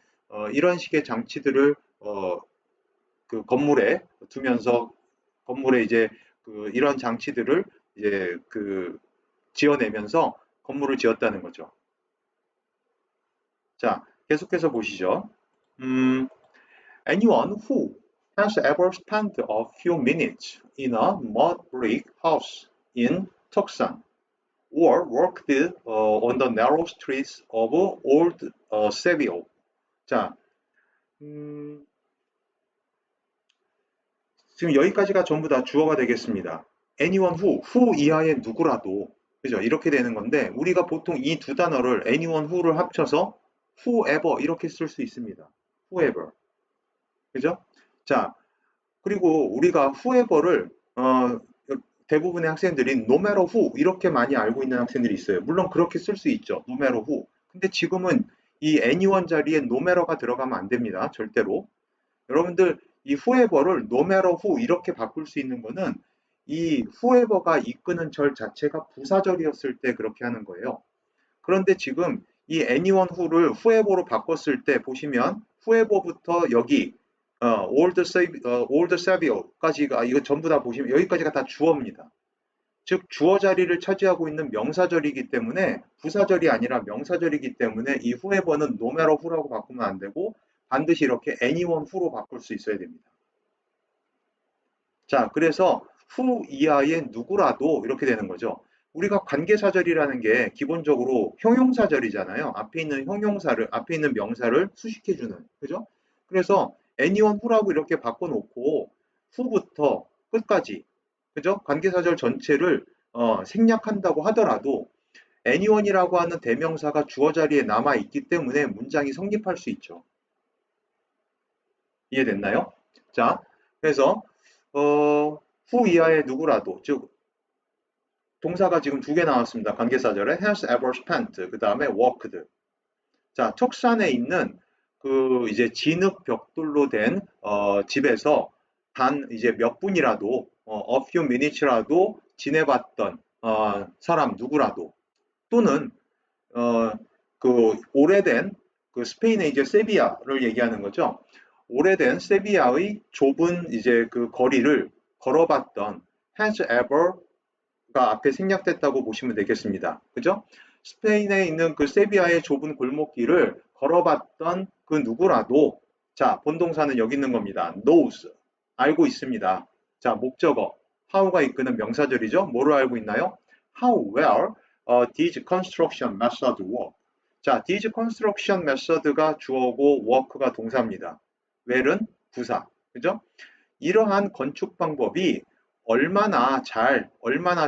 이런 식의 장치들을 그 건물에 두면서 건물에 이제 이런 장치들을 이제 지어내면서 건물을 지었다는 거죠. 자, 계속해서 보시죠. Anyone who has ever spent a few minutes in a mud brick house in Tuksan or worked on the narrow streets of old Seville. 자, 지금 여기까지가 전부 다 주어가 되겠습니다. anyone who 이하의 누구라도, 그죠? 이렇게 되는 건데, 우리가 보통 이 두 단어를 anyone who를 합쳐서 whoever 이렇게 쓸 수 있습니다. whoever. 그죠? 자, 그리고 우리가 whoever를, 대부분의 학생들이 no matter who 이렇게 많이 알고 있는 학생들이 있어요. 물론 그렇게 쓸 수 있죠. no matter who. 근데 지금은 이 anyone 자리에 no matter가 들어가면 안 됩니다. 절대로. 여러분들 이 whoever를 no matter who 이렇게 바꿀 수 있는 거는 이 whoever가 이끄는 절 자체가 부사절이었을 때 그렇게 하는 거예요. 그런데 지금 이 anyone who를 whoever로 바꿨을 때 보시면 whoever부터 여기 old Saviour까지가 이거 전부 다 보시면 여기까지가 다 주어입니다. 즉 주어 자리를 차지하고 있는 명사절이기 때문에 부사절이 아니라 명사절이기 때문에 이 whoever는 no matter who라고 바꾸면 안 되고 반드시 이렇게 anyone who로 바꿀 수 있어야 됩니다. 자, 그래서 who 이하의 누구라도 이렇게 되는 거죠. 우리가 관계사절이라는 게 기본적으로 형용사절이잖아요. 앞에 있는 앞에 있는 명사를 수식해주는, 그죠? 그래서 anyone who라고 이렇게 바꿔놓고 who부터 끝까지, 그죠? 관계사절 전체를 생략한다고 하더라도 anyone이라고 하는 대명사가 주어 자리에 남아 있기 때문에 문장이 성립할 수 있죠. 이해됐나요? 자, 그래서 who 이하의 누구라도, 즉 동사가 지금 두 개 나왔습니다. 관계사절에 has ever spent, 그 다음에 worked. 자, 척산에 있는 이제 진흙 벽돌로 된 집에서 단 이제 몇 분이라도 a few minutes라도 지내봤던 사람 누구라도 또는 오래된 스페인의 이제 세비야를 얘기하는 거죠. 오래된 세비야의 좁은 이제 거리를 걸어봤던 has ever가 앞에 생략됐다고 보시면 되겠습니다. 그죠? 스페인에 있는 세비야의 좁은 골목길을 걸어봤던 그 누구라도 자, 본동사는 여기 있는 겁니다. knows, 알고 있습니다. 자, 목적어, how가 이끄는 명사절이죠. 뭐를 알고 있나요? how well these construction method work. 자, these construction method가 주어고 work가 동사입니다. well은 부사, 그죠? 이러한 건축 방법이 얼마나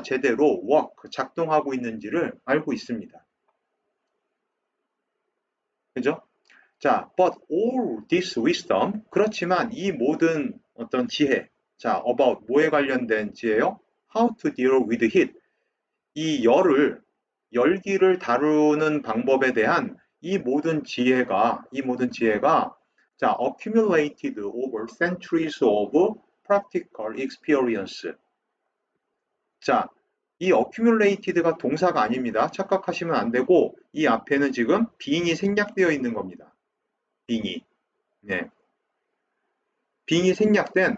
제대로 work, 작동하고 있는지를 알고 있습니다. 그죠? 자, but all this wisdom, 그렇지만 이 모든 어떤 지혜, 자, about 뭐에 관련된 지혜요? How to deal with heat. 이 열기를 다루는 방법에 대한 이 모든 지혜가 자, accumulated over centuries of practical experience. 자, 이 accumulated가 동사가 아닙니다. 착각하시면 안 되고 이 앞에는 지금 being이 생략되어 있는 겁니다. being이. 네. being이 생략된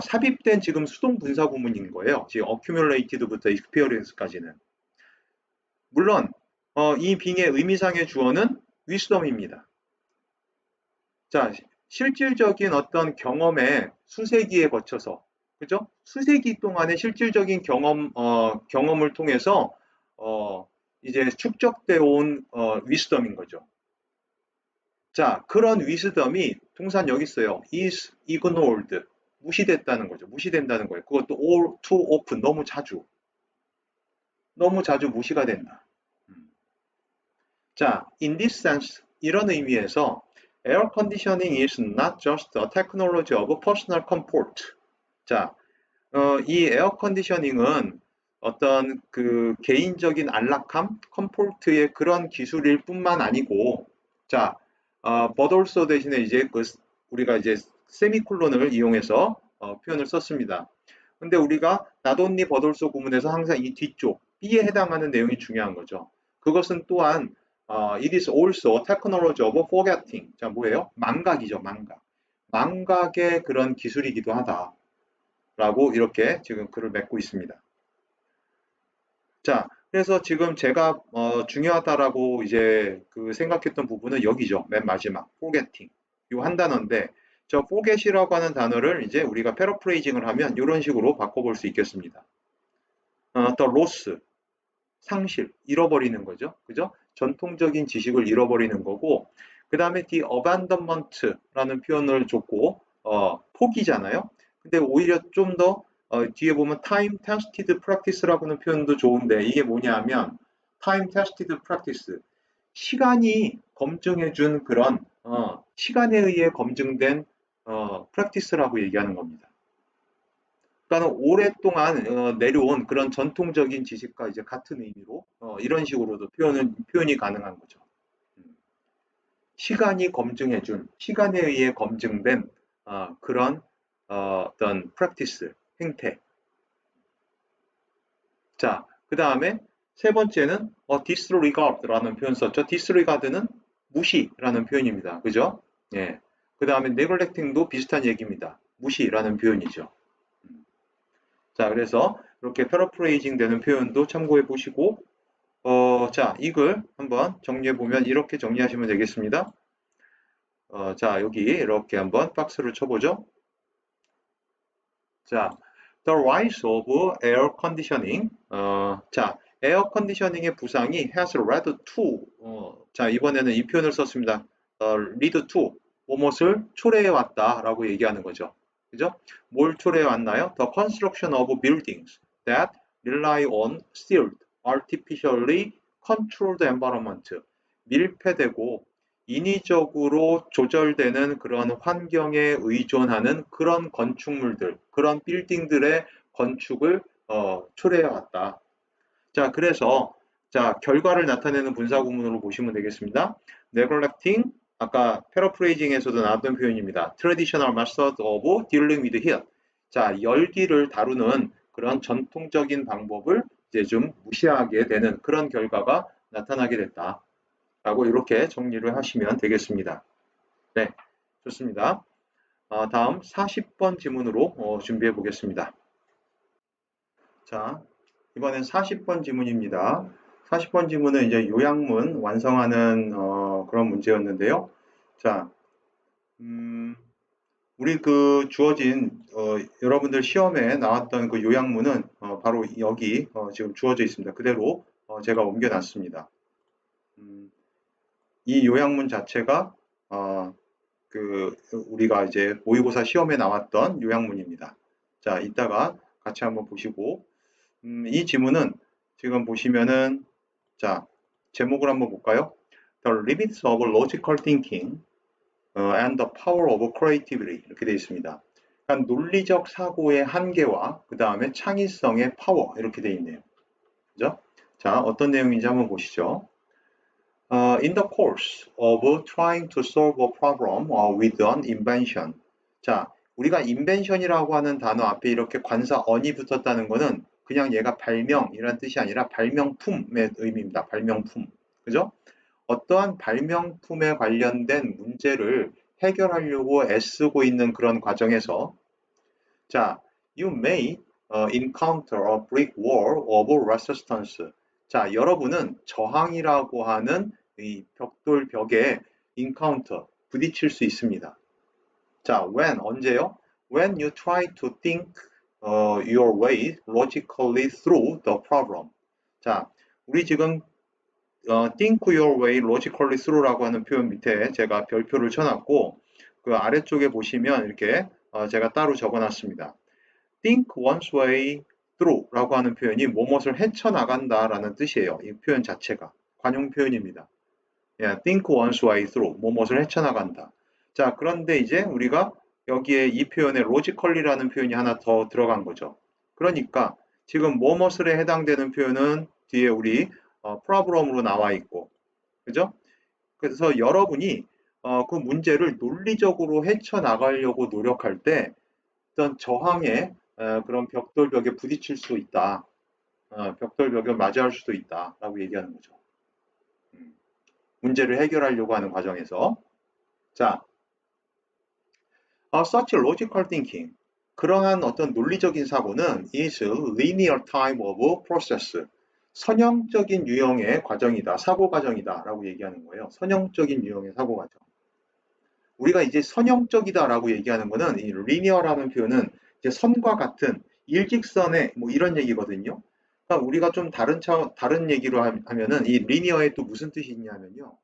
삽입된 지금 수동 분사 구문인 거예요. 지금 accumulated부터 experience까지는. 물론 이 being의 의미상의 주어는 wisdom입니다. 자, 실질적인 어떤 경험의 수세기에 거쳐서, 그죠? 수세기 동안의 실질적인 경험을 통해서 이제 축적되어 온 위스덤인 거죠. 자, 그런 위스덤이 동사는 여기 있어요. is ignored. 무시됐다는 거죠. 무시된다는 거예요. 그것도 all too often. 너무 자주 무시가 된다. 자, in this sense, 이런 의미에서 air conditioning is not just a technology of personal comfort. 자, 이 에어 컨디셔닝은 어떤 개인적인 안락함, 컴포트의 그런 기술일 뿐만 아니고, 자, but also 대신에 이제 우리가 이제 세미콜론을 이용해서 표현을 썼습니다. 근데 우리가 not only but also 구문에서 항상 이 뒤쪽 B에 해당하는 내용이 중요한 거죠. 그것은 또한 It is also technology of forgetting. 자, 뭐예요? 망각이죠, 망각. 망각의 그런 기술이기도 하다라고 이렇게 지금 글을 맺고 있습니다. 자, 그래서 지금 제가 중요하다라고 이제 그 생각했던 부분은 여기죠. 맨 마지막 forgetting. 요 한 단어인데 저 forget이라고 하는 단어를 이제 우리가 패러프레이징을 하면 이런 식으로 바꿔볼 수 있겠습니다. the loss, 상실, 잃어버리는 거죠. 그죠? 전통적인 지식을 잃어버리는 거고, 그 다음에 the abandonment라는 표현을 줬고, 포기잖아요. 근데 오히려 좀 더 뒤에 보면 time tested practice라고 하는 표현도 좋은데 이게 뭐냐면 time tested practice, 시간이 검증해준 그런 시간에 의해 검증된 practice라고 얘기하는 겁니다. 그러니까 오랫동안 내려온 그런 전통적인 지식과 이제 같은 의미로 이런 식으로도 표현이 가능한 거죠. 시간이 검증해준, 시간에 의해 검증된 그런 어떤 practice, 행태. 자, 그 다음에 세 번째는 disregard라는 표현 썼죠. disregard는 무시라는 표현입니다. 그죠? 예. 그 다음에 neglecting도 비슷한 얘기입니다. 무시라는 표현이죠. 자, 그래서 이렇게 패러프레이징 되는 표현도 참고해 보시고, 자, 이걸 한번 정리해 보면 이렇게 정리하시면 되겠습니다. 자, 여기 이렇게 한번 박스를 쳐보죠. 자, the rise of air conditioning. 자, 에어 컨디셔닝의 부상이 has led to. 자, 이번에는 이 표현을 썼습니다. lead to. 무엇을 초래해 왔다라고 얘기하는 거죠. 그죠? 뭘 초래해 왔나요? The construction of buildings that rely on sealed, artificially controlled environment. 밀폐되고 인위적으로 조절되는 그런 환경에 의존하는 그런 건축물들, 그런 빌딩들의 건축을 초래해 왔다. 자, 그래서 자, 결과를 나타내는 분사 구문으로 보시면 되겠습니다. neglecting, 아까 패러프레이징에서도 나왔던 표현입니다. traditional method of dealing with heat. 자, 열기를 다루는 그런 전통적인 방법을 이제 좀 무시하게 되는 그런 결과가 나타나게 됐다. 라고 이렇게 정리를 하시면 되겠습니다. 네, 좋습니다. 다음 40번 지문으로 준비해 보겠습니다. 자, 이번엔 40번 지문입니다. 40번 지문은 이제 요약문 완성하는 그런 문제였는데요. 자, 우리 그 주어진 여러분들 시험에 나왔던 그 요약문은 바로 여기 지금 주어져 있습니다. 그대로 제가 옮겨놨습니다. 이 요약문 자체가 그 우리가 이제 모의고사 시험에 나왔던 요약문입니다. 자, 이따가 같이 한번 보시고 이 지문은 지금 보시면은 자, 제목을 한번 볼까요? The limits of logical thinking and the power of creativity 이렇게 되어 있습니다. 그러니까 논리적 사고의 한계와 그 다음에 창의성의 파워 이렇게 되어 있네요. 그죠? 자, 어떤 내용인지 한번 보시죠. In the course of trying to solve a problem with an invention. 자, 우리가 invention이라고 하는 단어 앞에 이렇게 관사 on이 붙었다는 것은 그냥 얘가 발명이라는 뜻이 아니라 발명품의 의미입니다. 발명품. 그죠? 어떠한 발명품에 관련된 문제를 해결하려고 애쓰고 있는 그런 과정에서 자, you may encounter a brick wall of resistance. 자, 여러분은 저항이라고 하는 이 벽돌 벽에 encounter, 부딪힐 수 있습니다. 자, when, 언제요? When you try to think your way logically through the problem. 자, 우리 지금 think your way logically through라고 하는 표현 밑에 제가 별표를 쳐놨고 그 아래쪽에 보시면 이렇게 제가 따로 적어놨습니다. think one's way through라고 하는 표현이 무엇을 헤쳐나간다라는 뜻이에요. 이 표현 자체가 관용 표현입니다. Yeah, think one's way through 무엇을 헤쳐나간다. 자, 그런데 이제 우리가 여기에 이 표현에 logically라는 표현이 하나 더 들어간 거죠. 그러니까 지금 무엇을에 해당되는 표현은 뒤에 우리 problem으로 나와 있고, 그죠? 그래서 여러분이 그 문제를 논리적으로 헤쳐나가려고 노력할 때 어떤 저항의 그런 벽돌벽에 부딪힐 수 있다. 벽돌벽에 맞이할 수도 있다라고 얘기하는 거죠. 문제를 해결하려고 하는 과정에서. 자, such logical thinking. 그러한 어떤 논리적인 사고는 is linear type of process. 선형적인 유형의 과정이다, 사고 과정이다 라고 얘기하는 거예요. 선형적인 유형의 사고 과정. 우리가 이제 선형적이다라고 얘기하는 거는 이 linear라는 표현은 이제 선과 같은 일직선의 뭐 이런 얘기거든요. 그러니까 우리가 좀 다른 얘기로 하면은 이 linear의 또 무슨 뜻이 있냐면요.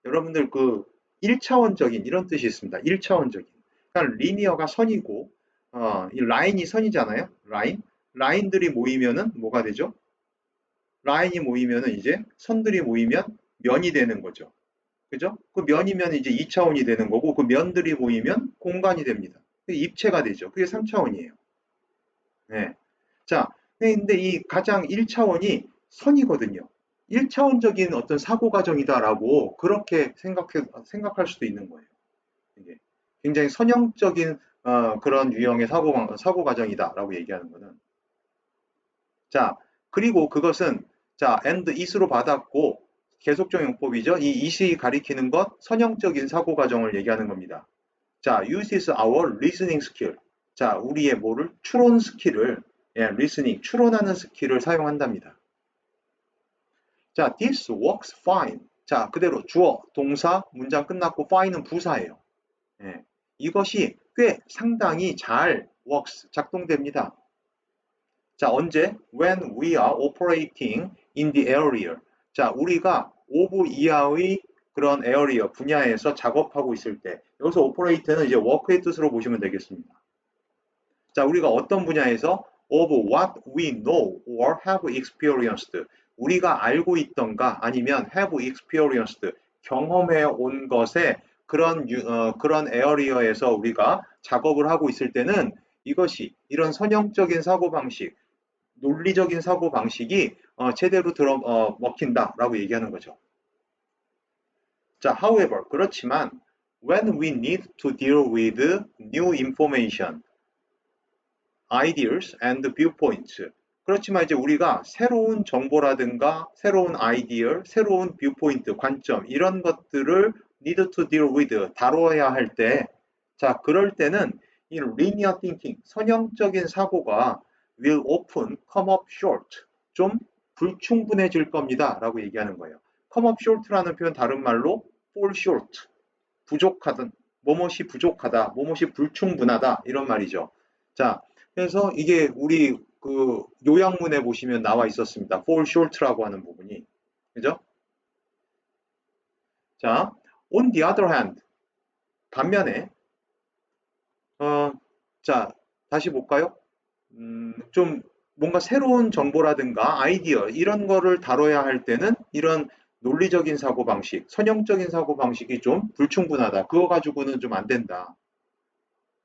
여러분들 그 1차원적인 이런 뜻이 있습니다. 1차원적인. 그러니까 linear가 선이고 이 라인이 선이잖아요. 라인들이 모이면은 뭐가 되죠? 라인이 모이면은 이제 선들이 모이면 면이 되는 거죠. 그죠? 그 면이면 이제 2차원이 되는 거고 그 면들이 모이면 공간이 됩니다. 입체가 되죠. 그게 3차원이에요. 네. 자, 근데 이 가장 1차원이 선이거든요. 1차원적인 어떤 사고 과정이다라고 그렇게 생각할 수도 있는 거예요. 이게 굉장히 선형적인 그런 유형의 사고 과정이다라고 얘기하는 거는. 자, 그리고 그것은 자, and is로 받았고 계속적 용법이죠. 이 is이 가리키는 것 선형적인 사고 과정을 얘기하는 겁니다. 자, uses our listening skill. 자, 우리의 뭐를 추론 스킬을 listening 추론하는 스킬을 사용한답니다. 자, this works fine. 자, 그대로 주어, 동사, 문장 끝났고 fine은 부사예요. 예, 이것이 꽤 상당히 잘 works 작동됩니다. 자, 언제? When we are operating in the area. 자, 우리가 오브 이하의 그런 area 분야에서 작업하고 있을 때 여기서 operate는 이제 work의 뜻으로 보시면 되겠습니다. 자, 우리가 어떤 분야에서 of what we know or have experienced 우리가 알고 있던가 아니면 have experienced 경험해 온 것에 그런 에어리어에서 우리가 작업을 하고 있을 때는 이것이 이런 선형적인 사고방식 논리적인 사고방식이 제대로 먹힌다라고 얘기하는 거죠. 자, however, 그렇지만 when we need to deal with new information, ideas and viewpoints. 그렇지만 이제 우리가 새로운 정보라든가 새로운 아이디어, 새로운 viewpoint, 관점 이런 것들을 need to deal with 다뤄야 할 때, 자, 그럴 때는 이 linear thinking, 선형적인 사고가 will often come up short. 좀 불충분해질 겁니다. 라고 얘기하는 거예요. come up short라는 표현 다른 말로 fall short. 부족하든, 뭐뭇이 부족하다, 뭐뭇이 불충분하다, 이런 말이죠. 자, 그래서 이게 우리 그 요약문에 보시면 나와 있었습니다. fall short라고 하는 부분이. 그죠? 자, on the other hand. 반면에, 자, 다시 볼까요? 좀 뭔가 새로운 정보라든가 아이디어 이런 거를 다뤄야 할 때는 이런 논리적인 사고방식, 선형적인 사고방식이 좀 불충분하다. 그거 가지고는 좀 안 된다.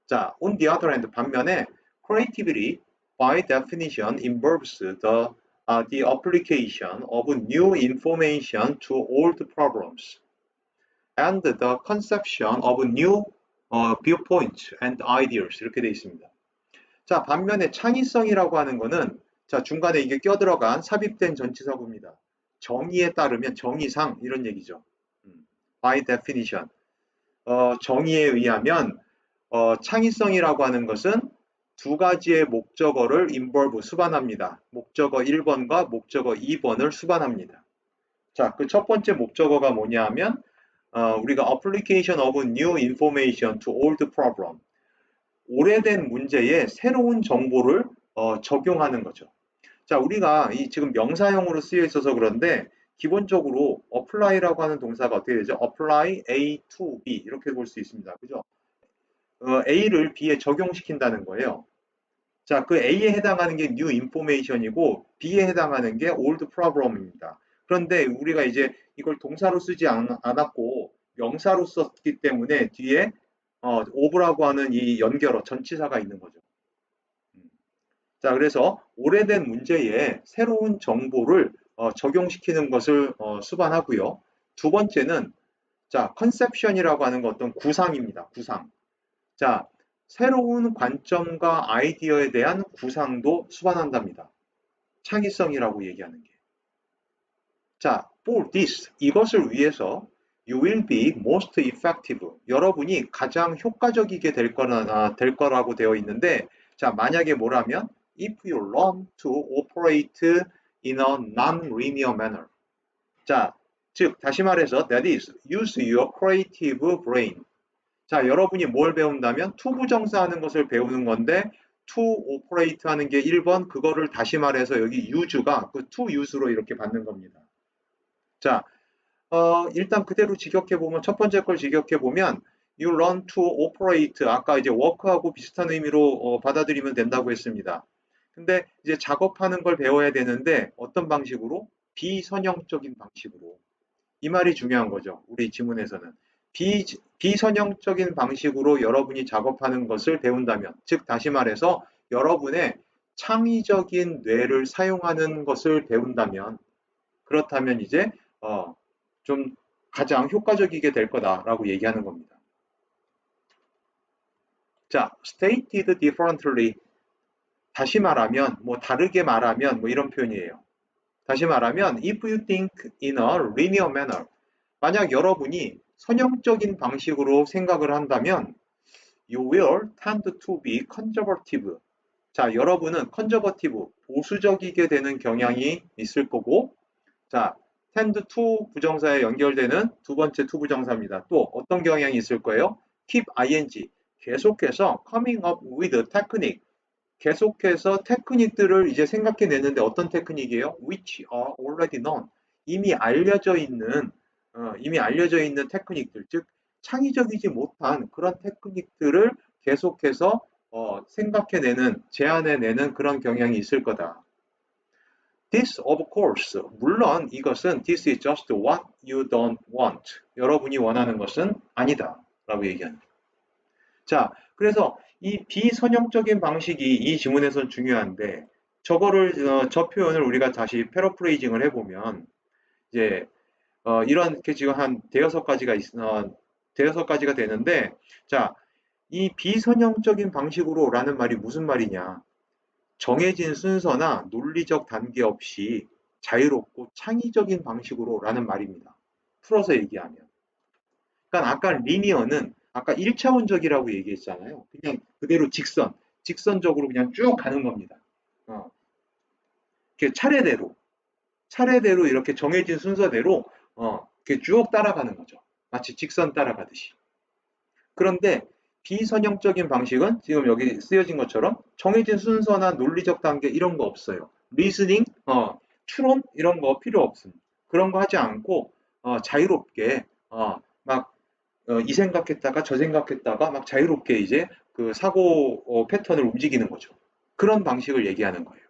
자, on the other hand 반면에 creativity by definition involves the application of new information to old problems and the conception of new viewpoints and ideas 이렇게 되어 있습니다. 자, 반면에 창의성이라고 하는 거는 자, 중간에 이게 껴들어간 삽입된 전치사구입니다. 정의에 따르면 정의상 이런 얘기죠. by definition. 정의에 의하면 창의성이라고 하는 것은 두 가지의 목적어를 involve 수반합니다. 목적어 1번과 목적어 2번을 수반합니다. 자, 그 첫 번째 목적어가 뭐냐 하면 우리가 application of new information to old problem. 오래된 문제에 새로운 정보를 적용하는 거죠. 자, 우리가 지금 명사형으로 쓰여 있어서 그런데 기본적으로 apply라고 하는 동사가 어떻게 되죠? apply A to B 이렇게 볼 수 있습니다. 그죠? A를 B에 적용시킨다는 거예요. 자, 그 A에 해당하는 게 new information이고 B에 해당하는 게 old problem입니다. 그런데 우리가 이제 이걸 동사로 쓰지 않았고 명사로 썼기 때문에 뒤에 of라고 하는 이 연결어 전치사가 있는 거죠. 자, 그래서 오래된 문제에 새로운 정보를 적용시키는 것을 수반하고요. 두 번째는 자, 컨셉션이라고 하는 것 어떤 구상입니다. 구상. 자, 새로운 관점과 아이디어에 대한 구상도 수반한답니다. 창의성이라고 얘기하는 게. 자, For this, 이것을 위해서 you will be most effective. 여러분이 가장 효과적이게 될 거라고 되어 있는데, 자, 만약에 뭐라면 if you learn to operate in a non-linear manner. 자, 즉 다시 말해서 that is use your creative brain. 자, 여러분이 뭘 배운다면 투부정사하는 것을 배우는 건데 to operate 하는 게 1번, 그거를 다시 말해서 여기 use가 그 to use로 이렇게 받는 겁니다. 자, 일단 그대로 직역해보면, 첫 번째 걸 직역해보면 you learn to operate, 아까 이제 work하고 비슷한 의미로 받아들이면 된다고 했습니다. 근데 이제 작업하는 걸 배워야 되는데 어떤 방식으로? 비선형적인 방식으로. 이 말이 중요한 거죠. 우리 지문에서는. 비선형적인 방식으로 여러분이 작업하는 것을 배운다면, 즉 다시 말해서 여러분의 창의적인 뇌를 사용하는 것을 배운다면, 그렇다면 이제 좀 가장 효과적이게 될 거다라고 얘기하는 겁니다. 자, stated differently. 다시 말하면, 뭐 다르게 말하면 뭐 이런 표현이에요. 다시 말하면 if you think in a linear manner. 만약 여러분이 선형적인 방식으로 생각을 한다면 you will tend to be conservative. 자, 여러분은 conservative, 보수적이게 되는 경향이 있을 거고, 자, tend to 부정사에 연결되는 두 번째 to 부정사입니다. 또 어떤 경향이 있을 거예요? keep ing, 계속해서 coming up with technique, 계속해서 테크닉들을 이제 생각해내는데 어떤 테크닉이에요? which are already known, 이미 알려져 있는 테크닉들, 즉 창의적이지 못한 그런 테크닉들을 계속해서 생각해내는, 제안해내는 그런 경향이 있을 거다. This, of course, 물론 이것은 this is just what you don't want. 여러분이 원하는 것은 아니다 라고 얘기합니다. 자, 그래서 이 비선형적인 방식이 이 지문에서는 중요한데, 저 표현을 우리가 다시 패러프레이징을 해보면 이제 이렇게 지금 한 대여섯 가지가 되는데, 자, 이 비선형적인 방식으로라는 말이 무슨 말이냐? 정해진 순서나 논리적 단계 없이 자유롭고 창의적인 방식으로라는 말입니다. 풀어서 얘기하면. 그러니까 아까 리니어는 아까 1차원적이라고 얘기했잖아요. 그냥 그대로 직선적으로 그냥 쭉 가는 겁니다. 이렇게 차례대로 이렇게 정해진 순서대로 이렇게 쭉 따라가는 거죠. 마치 직선 따라가듯이. 그런데 비선형적인 방식은 지금 여기 쓰여진 것처럼 정해진 순서나 논리적 단계 이런 거 없어요. 리스닝, 추론 이런 거 필요 없습니다. 그런 거 하지 않고 자유롭게 막 이 생각했다가 저 생각했다가 막 자유롭게 이제 그 사고 패턴을 움직이는 거죠. 그런 방식을 얘기하는 거예요.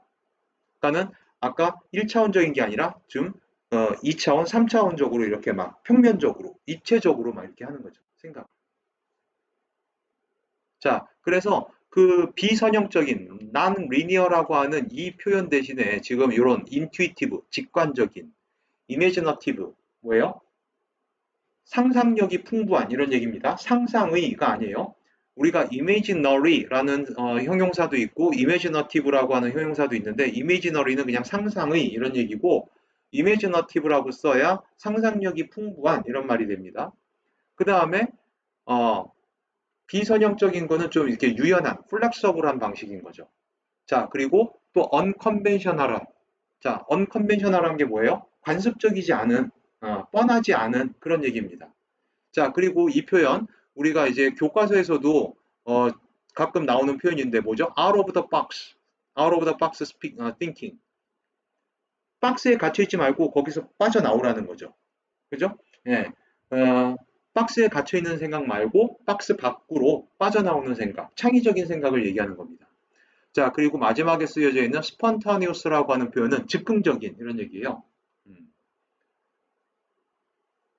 그러니까는 아까 1차원적인 게 아니라 좀 2차원, 3차원적으로 이렇게 막 평면적으로, 입체적으로 막 이렇게 하는 거죠. 생각. 자, 그래서 그 비선형적인 non-linear라고 하는 이 표현 대신에 지금 이런 intuitive, 직관적인, imaginative, 뭐예요? 상상력이 풍부한 이런 얘기입니다. 상상의가 아니에요. 우리가 imaginary라는 형용사도 있고 imaginative라고 하는 형용사도 있는데, imaginary는 그냥 상상의 이런 얘기고 imaginative라고 써야 상상력이 풍부한 이런 말이 됩니다. 그 다음에 비선형적인 거는 좀 이렇게 유연한, 플렉서블한 방식인 거죠. 자, 그리고 또 unconventional한. 자, unconventional한 게 뭐예요? 관습적이지 않은, 뻔하지 않은 그런 얘기입니다. 자, 그리고 이 표현 우리가 이제 교과서에서도 가끔 나오는 표현인데 뭐죠? out of the box, out of the box thinking. 박스에 갇혀 있지 말고 거기서 빠져나오라는 거죠. 그죠? 예. 박스에 갇혀 있는 생각 말고 박스 밖으로 빠져나오는 생각, 창의적인 생각을 얘기하는 겁니다. 자, 그리고 마지막에 쓰여져 있는 spontaneous라고 하는 표현은 즉흥적인 이런 얘기예요.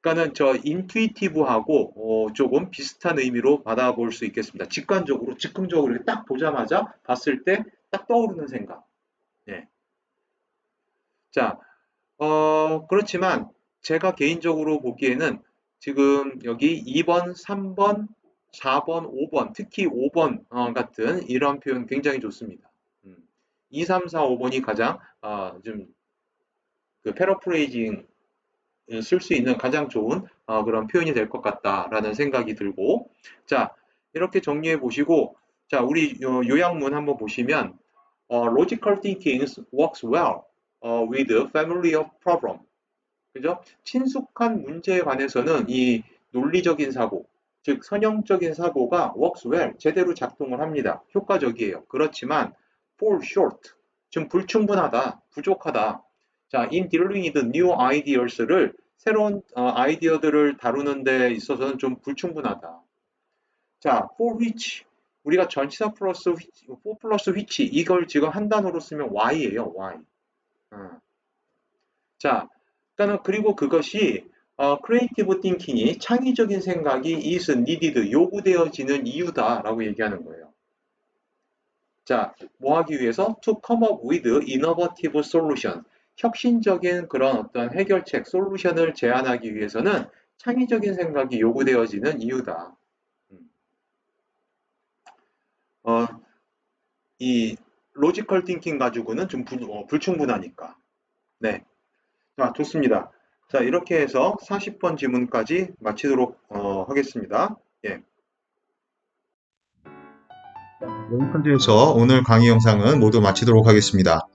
그러니까는 저 intuitive하고 조금 비슷한 의미로 받아볼 수 있겠습니다. 직관적으로, 즉흥적으로 이렇게 딱 보자마자 봤을 때 딱 떠오르는 생각. 예. 자, 그렇지만 제가 개인적으로 보기에는 지금 여기 2번, 3번, 4번, 5번, 특히 5번 같은 이런 표현 굉장히 좋습니다. 2, 3, 4, 5번이 가장 좀그 패러프레이징 쓸 수 있는 가장 좋은 그런 표현이 될 것 같다라는 생각이 들고, 자, 이렇게 정리해 보시고, 자, 우리 요약문 한번 보시면, logical thinking works well with family of problem. 그죠? 친숙한 문제에 관해서는 이 논리적인 사고, 즉 선형적인 사고가 works well, 제대로 작동을 합니다. 효과적이에요. 그렇지만 fall short, 좀 불충분하다, 부족하다. 자, in dealing with new ideas를 새로운 아이디어들을 다루는 데 있어서는 좀 불충분하다. 자, for which 우리가 전치사 플러스 which, for 플러스 which 이걸 지금 한 단어로 쓰면 why예요. why. 자, 그러니까는 그리고 그것이 크리에이티브 띵킹이 창의적인 생각이 is needed 요구되어지는 이유다라고 얘기하는 거예요. 자, 뭐 하기 위해서 to come up with innovative solution 혁신적인 그런 어떤 해결책, 솔루션을 제안하기 위해서는 창의적인 생각이 요구되어지는 이유다. 이 로지컬 띵킹 가지고는 좀 불충분하니까. 네. 자, 좋습니다. 자, 이렇게 해서 40번 지문까지 마치도록 하겠습니다. 예. 여기까지해서 오늘 강의 영상은 모두 마치도록 하겠습니다.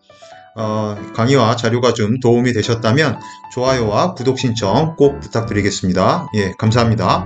강의와 자료가 좀 도움이 되셨다면 좋아요와 구독 신청 꼭 부탁드리겠습니다. 예, 감사합니다.